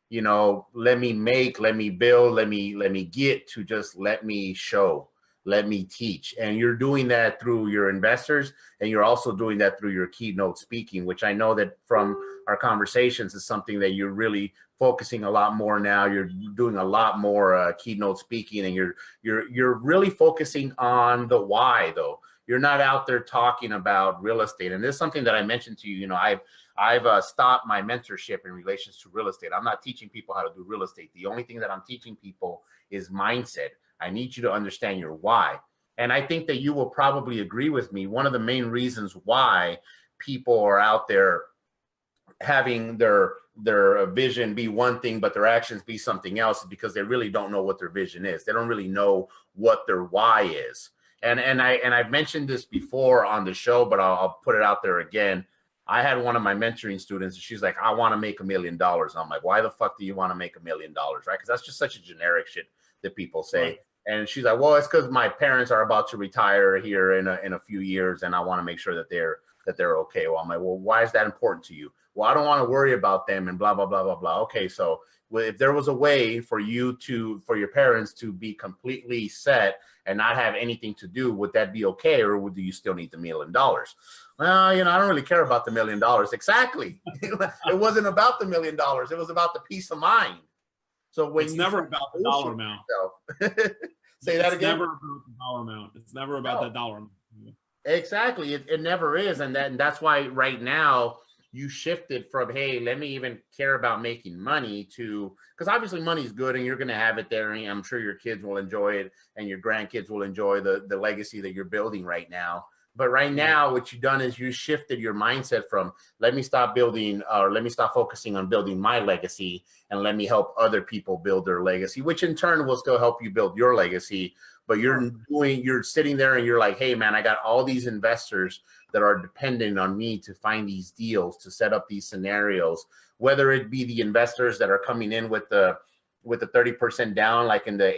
you know, let me make, let me build, let me get, to just let me show, let me teach. And you're doing that through your investors, and you're also doing that through your keynote speaking, which I know that from our conversations is something that you're really focusing a lot more now. You're doing a lot more keynote speaking, and you're really focusing on the why, though. You're not out there talking about real estate. And this is something that I mentioned to you. You know, I've stopped my mentorship in relations to real estate. I'm not teaching people how to do real estate. The only thing that I'm teaching people is mindset. I need you to understand your why. And I think that you will probably agree with me. One of the main reasons why people are out there having their vision be one thing, but their actions be something else, is because they really don't know what their vision is. They don't really know what their why is. And I've mentioned this before on the show, but I'll put it out there again. I had one of my mentoring students, and she's like, I want to make $1 million. I'm like, why the fuck do you want to make $1 million? Right? Because that's just such a generic shit that people say. Right. And she's like, well, it's because my parents are about to retire here in a few years, and I want to make sure that they're okay. Well, I'm like, well, why is that important to you? Well, I don't want to worry about them, and blah, blah, blah, blah, blah. Okay, so if there was a way for your parents to be completely set and not have anything to do, would that be okay? Or do you still need the $1 million? Well, you know, I don't really care about the $1 million. Exactly. It wasn't about the $1 million. It was about the peace of mind. So when it's never about the dollar amount. Say that again. It's never about the dollar amount. It's never about that dollar amount. Exactly. It never is. And that's why right now you shifted from, hey, let me even care about making money, to, because obviously money is good and you're going to have it there. And I'm sure your kids will enjoy it and your grandkids will enjoy the legacy that you're building right now. But right now, what you've done is you shifted your mindset from, let me stop building, or let me stop focusing on building my legacy, and let me help other people build their legacy, which in turn will still help you build your legacy. But you're sitting there and you're like, hey man, I got all these investors that are dependent on me to find these deals, to set up these scenarios, whether it be the investors that are coming in with the 30% down, like in the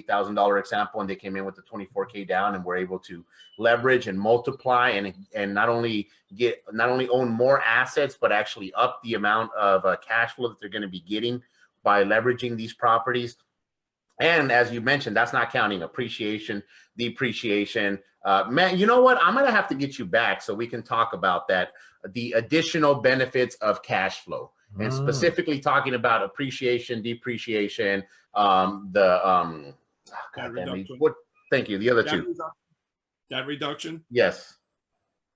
$80,000 example, and they came in with the 24K down and were able to leverage and multiply and not only own more assets, but actually up the amount of cash flow that they're going to be getting by leveraging these properties. And as you mentioned, that's not counting appreciation, depreciation. Man, you know what? I'm going to have to get you back so we can talk about that, the additional benefits of cash flow. And specifically talking about appreciation, depreciation, thank you. The other two. Debt reduction. Yes.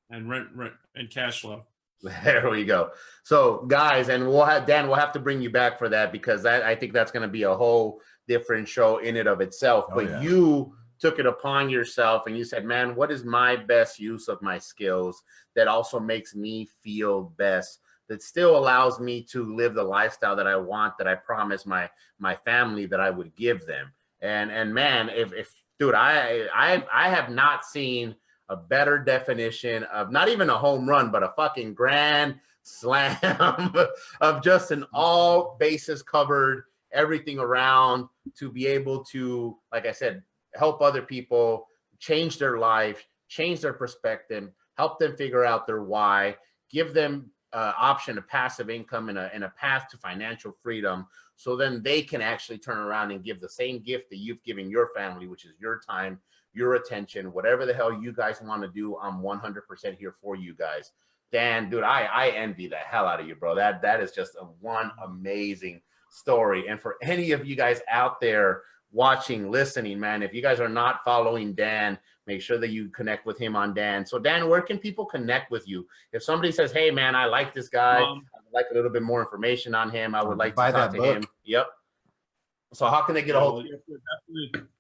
And rent and cash flow. There we go. So guys, and we'll have to bring you back for that, because I think that's going to be a whole different show in and of itself. But you took it upon yourself and you said, man, what is my best use of my skills that also makes me feel best that still allows me to live the lifestyle that I want, that I promised my family that I would give them. And man, if dude, I have not seen a better definition of not even a home run, but a fucking grand slam of just an all bases covered, everything around, to be able to, like I said, help other people change their life, change their perspective, help them figure out their why, give them option of passive income and a path to financial freedom, so then they can actually turn around and give the same gift that you've given your family, which is your time, your attention, whatever the hell you guys want to do. I'm 100% here for you guys. Dan, dude, I envy the hell out of you, bro. That is just one amazing story. And for any of you guys out there watching, listening, man, if you guys are not following Dan, make sure that you connect with him on Dan. So Dan, where can people connect with you? If somebody says, hey man, I like this guy, I would like a little bit more information on him, I would like to talk to him. Yep. So how can they get a hold of you?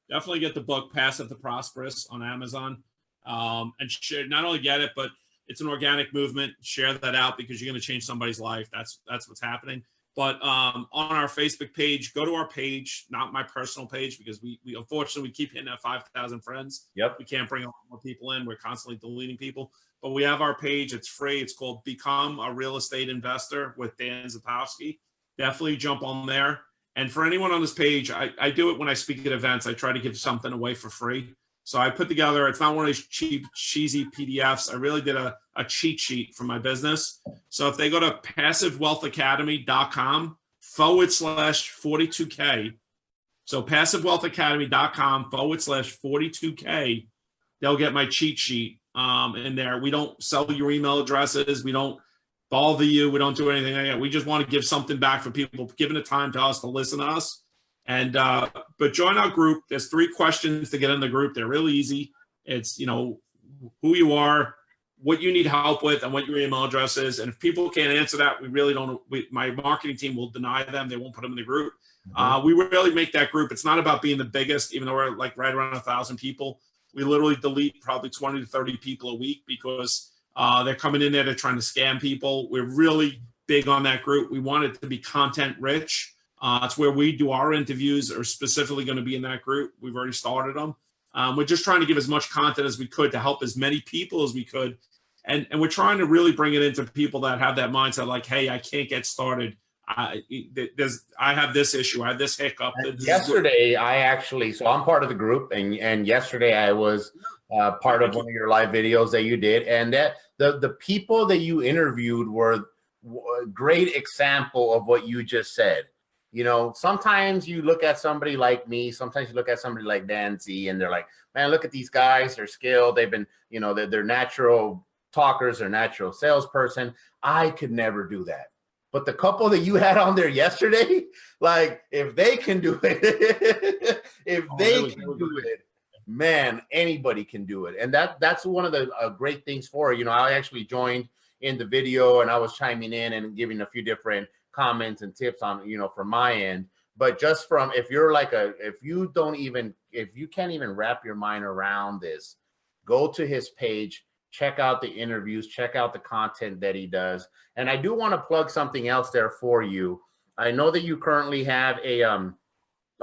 Definitely get the book Passive to Prosperous on Amazon. And share, not only get it, but it's an organic movement. Share that out, because you're going to change somebody's life. That's what's happening. But on our Facebook page, go to our page, not my personal page, because we unfortunately we keep hitting at 5,000 friends. Yep. We can't bring a lot more people in. We're constantly deleting people. But we have our page. It's free. It's called Become a Real Estate Investor with Dan Zitofsky. Definitely jump on there. And for anyone on this page, I do it when I speak at events. I try to give something away for free. So I put together, it's not one of these cheap, cheesy PDFs. I really did a cheat sheet for my business. So if they go to passivewealthacademy.com/42K, so passivewealthacademy.com/42K, they'll get my cheat sheet in there. We don't sell your email addresses. We don't bother you. We don't do anything like that. We just want to give something back for people, giving the time to us to listen to us. And but join our group. There's 3 questions to get in the group. They're really easy. It's, who you are, what you need help with, and what your email address is. And if people can't answer that, we really don't. My marketing team will deny them. They won't put them in the group. We really make that group. It's not about being the biggest, even though we're like right around 1,000 people. We literally delete probably 20 to 30 people a week, because they're coming in there, they're trying to scam people. We're really big on that group. We want it to be content rich. It's where we do our interviews are specifically going to be in that group. We've already started them. We're just trying to give as much content as we could to help as many people as we could. And we're trying to really bring it into people that have that mindset like, hey, I can't get started. I have this issue. I have this hiccup. Yesterday, so I'm part of the group. And yesterday I was part of one of your live videos that you did. And that the people that you interviewed were a great example of what you just said. Sometimes you look at somebody like me, sometimes you look at somebody like Dan Z, and they're like, man, look at these guys, they're skilled. They've been, they're natural talkers, they're natural salesperson. I could never do that. But the couple that you had on there yesterday, like, if they can do it, man, anybody can do it. And that's one of the great things for it. I actually joined in the video, and I was chiming in and giving a few different comments and tips on, from my end. But just from, if you can't even wrap your mind around this, go to his page, check out the interviews, check out the content that he does. And I do want to plug something else there for you. I know that you currently have a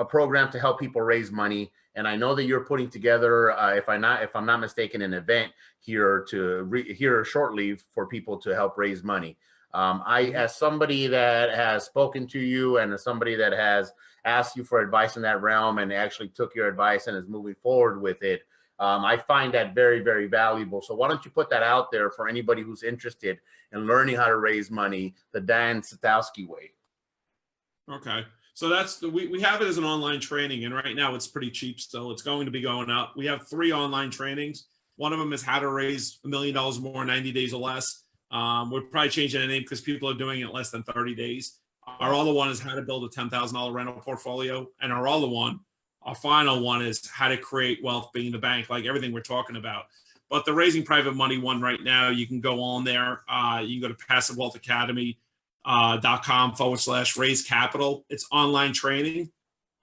program to help people raise money, and I know that you're putting together, if I'm not mistaken, an event here here shortly for people to help raise money. As somebody that has spoken to you, and as somebody that has asked you for advice in that realm and actually took your advice and is moving forward with it, I find that very, very valuable. So why don't you put that out there for anybody who's interested in learning how to raise money the Dan Zitofsky way? Okay. So we have it as an online training, and right now it's pretty cheap still. It's going to be going up. We have 3 online trainings. One of them is how to raise $1 million more in 90 days or less. We're probably changing the name because people are doing it less than 30 days. Our other one is how to build a $10,000 rental portfolio. And our final one is how to create wealth being the bank, like everything we're talking about. But the Raising Private Money one right now, you can go on there. You can go to passivewealthacademy.com/raise capital. It's online training.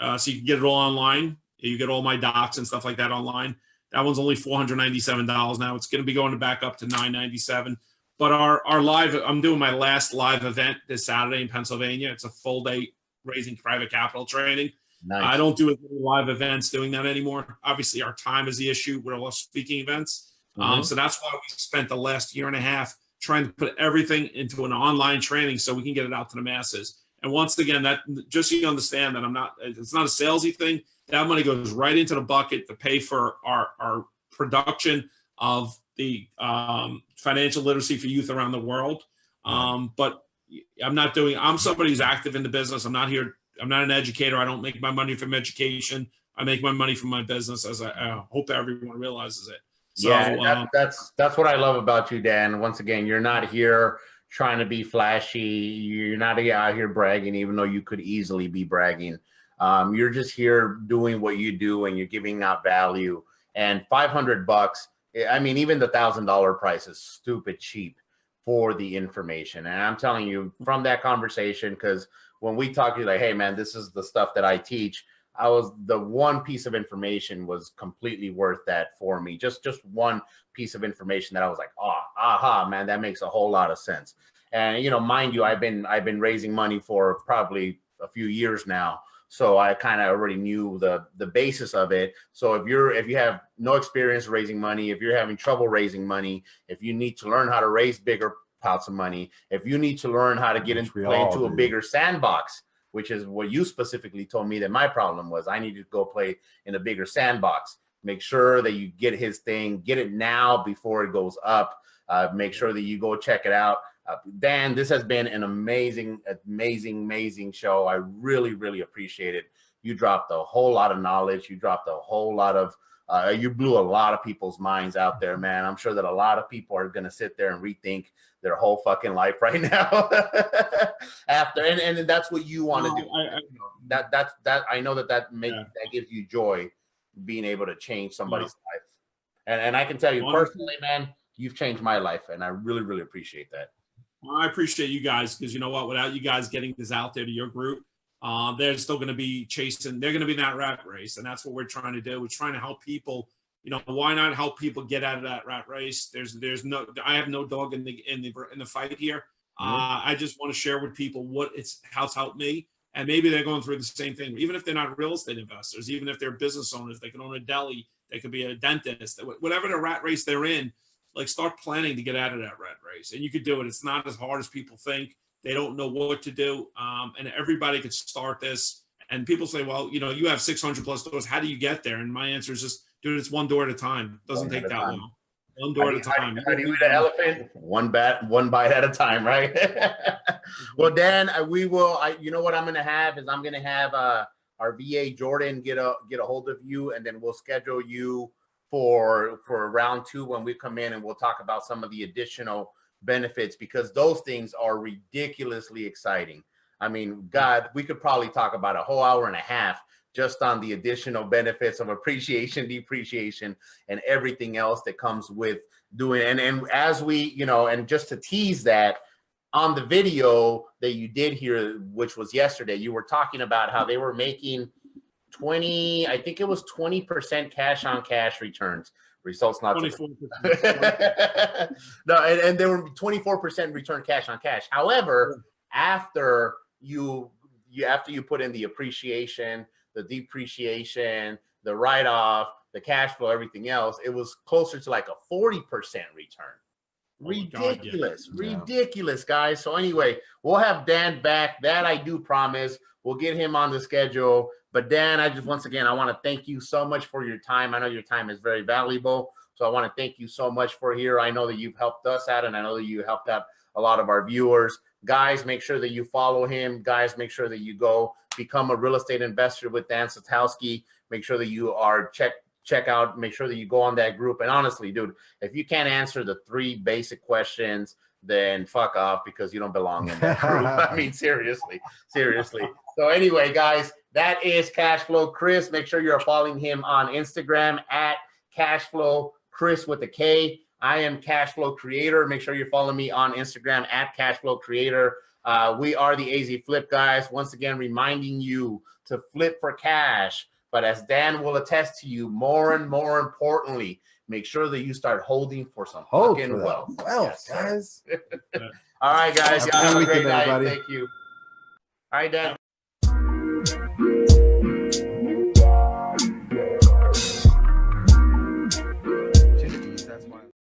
So you can get it all online. You get all my docs and stuff like that online. That one's only $497 now. It's going to be going back up to $997. But our live, I'm doing my last live event this Saturday in Pennsylvania. It's a full day raising private capital training. Nice. I don't do as many live events doing that anymore. Obviously, our time is the issue with all speaking events. So that's why we spent the last year and a half trying to put everything into an online training so we can get it out to the masses. And once again, that just so you understand that it's not a salesy thing. That money goes right into the bucket to pay for our production of the financial literacy for youth around the world. But I'm somebody who's active in the business. I'm not an educator. I don't make my money from education. I make my money from my business, as I hope everyone realizes it. So, yeah, that's what I love about you, Dan. Once again, you're not here trying to be flashy. You're not out here bragging, even though you could easily be bragging. You're just here doing what you do, and you're giving out value. And $500, I mean, even the $1,000 price is stupid cheap for the information. And I'm telling you from that conversation, because when we talk to you like, hey man, this is the stuff that I teach, the one piece of information was completely worth that for me. Just one piece of information that I was like, oh, aha, man, that makes a whole lot of sense. And, you know, mind you, I've been raising money for probably a few years now. So I kind of already knew the basis of it. So if you have no experience raising money, if you're having trouble raising money, if you need to learn how to raise bigger pots of money, if you need to learn how to get into a bigger sandbox, which is what you specifically told me that my problem was, I need to go play in a bigger sandbox. Make sure that you get his thing, get it now before it goes up. Make sure that you go check it out. Dan, this has been an amazing show. I really, really appreciate it. You dropped a whole lot of knowledge. You dropped a whole lot of, you blew a lot of people's minds out there, man. I'm sure that a lot of people are going to sit there and rethink their whole fucking life right now after, and that's what you want to do. I know that gives you joy, being able to change somebody's life. And I can tell you personally, man, you've changed my life, and I really, really appreciate that. Well, I appreciate you guys, because you know what? Without you guys getting this out there to your group, they're still going to be chasing. They're going to be in that rat race, and that's what we're trying to do. We're trying to help people. You know, why not help people get out of that rat race? I have no dog in the fight here. I just want to share with people how it's helped me, and maybe they're going through the same thing. Even if they're not real estate investors, even if they're business owners, they can own a deli, they could be a dentist, whatever the rat race they're in. Like, start planning to get out of that rat race, and you could do it. It's not as hard as people think. They don't know what to do, and everybody could start this. And people say, well, you know, you have 600 plus doors. How do you get there? And my answer is just, dude, it's one door at a time. It doesn't take that long. One door at a time. How do you eat an elephant? One bite at a time, right? Well, Dan, you know what I'm going to have is I'm going to have our VA Jordan get a hold of you, and then we'll schedule you for round 2 when we come in, and we'll talk about some of the additional benefits, because those things are ridiculously exciting. I mean, God, we could probably talk about a whole hour and a half just on the additional benefits of appreciation, depreciation, and everything else that comes with doing. And as we, you know, and just to tease that, on the video that you did here, which was yesterday, you were talking about how they were making 20% cash on cash returns. Results not 24%. No, and there were 24% return cash on cash. However, after you put in the appreciation, the depreciation, the write-off, the cash flow, everything else, it was closer to like a 40% return. Ridiculous, ridiculous, guys. So anyway, we'll have Dan back. That I do promise. We'll get him on the schedule. But Dan, once again, I want to thank you so much for your time. I know your time is very valuable. So I want to thank you so much for here. I know that you've helped us out, and I know that you helped out a lot of our viewers. Guys, make sure that you follow him. Guys, make sure that you go become a real estate investor with Dan Zitofsky. Make sure that you are check out, make sure that you go on that group. And honestly, dude, if you can't answer the 3 basic questions, then fuck off, because you don't belong in that group. I mean, seriously. So anyway, guys, that is Cashflow Chris. Make sure you're following him on Instagram at Cashflow Chris with a K. I am Cashflow Creator. Make sure you follow me on Instagram at Cashflow Creator. We are the AZ Flip guys. Once again, reminding you to flip for cash. But as Dan will attest to you, more and more importantly, make sure that you start holding for some Hold fucking for that wealth. wealth, Yes, sir. guys. All right, guys. Have a Y'all have a good great weekend, night. everybody. Thank you. All right, Dad.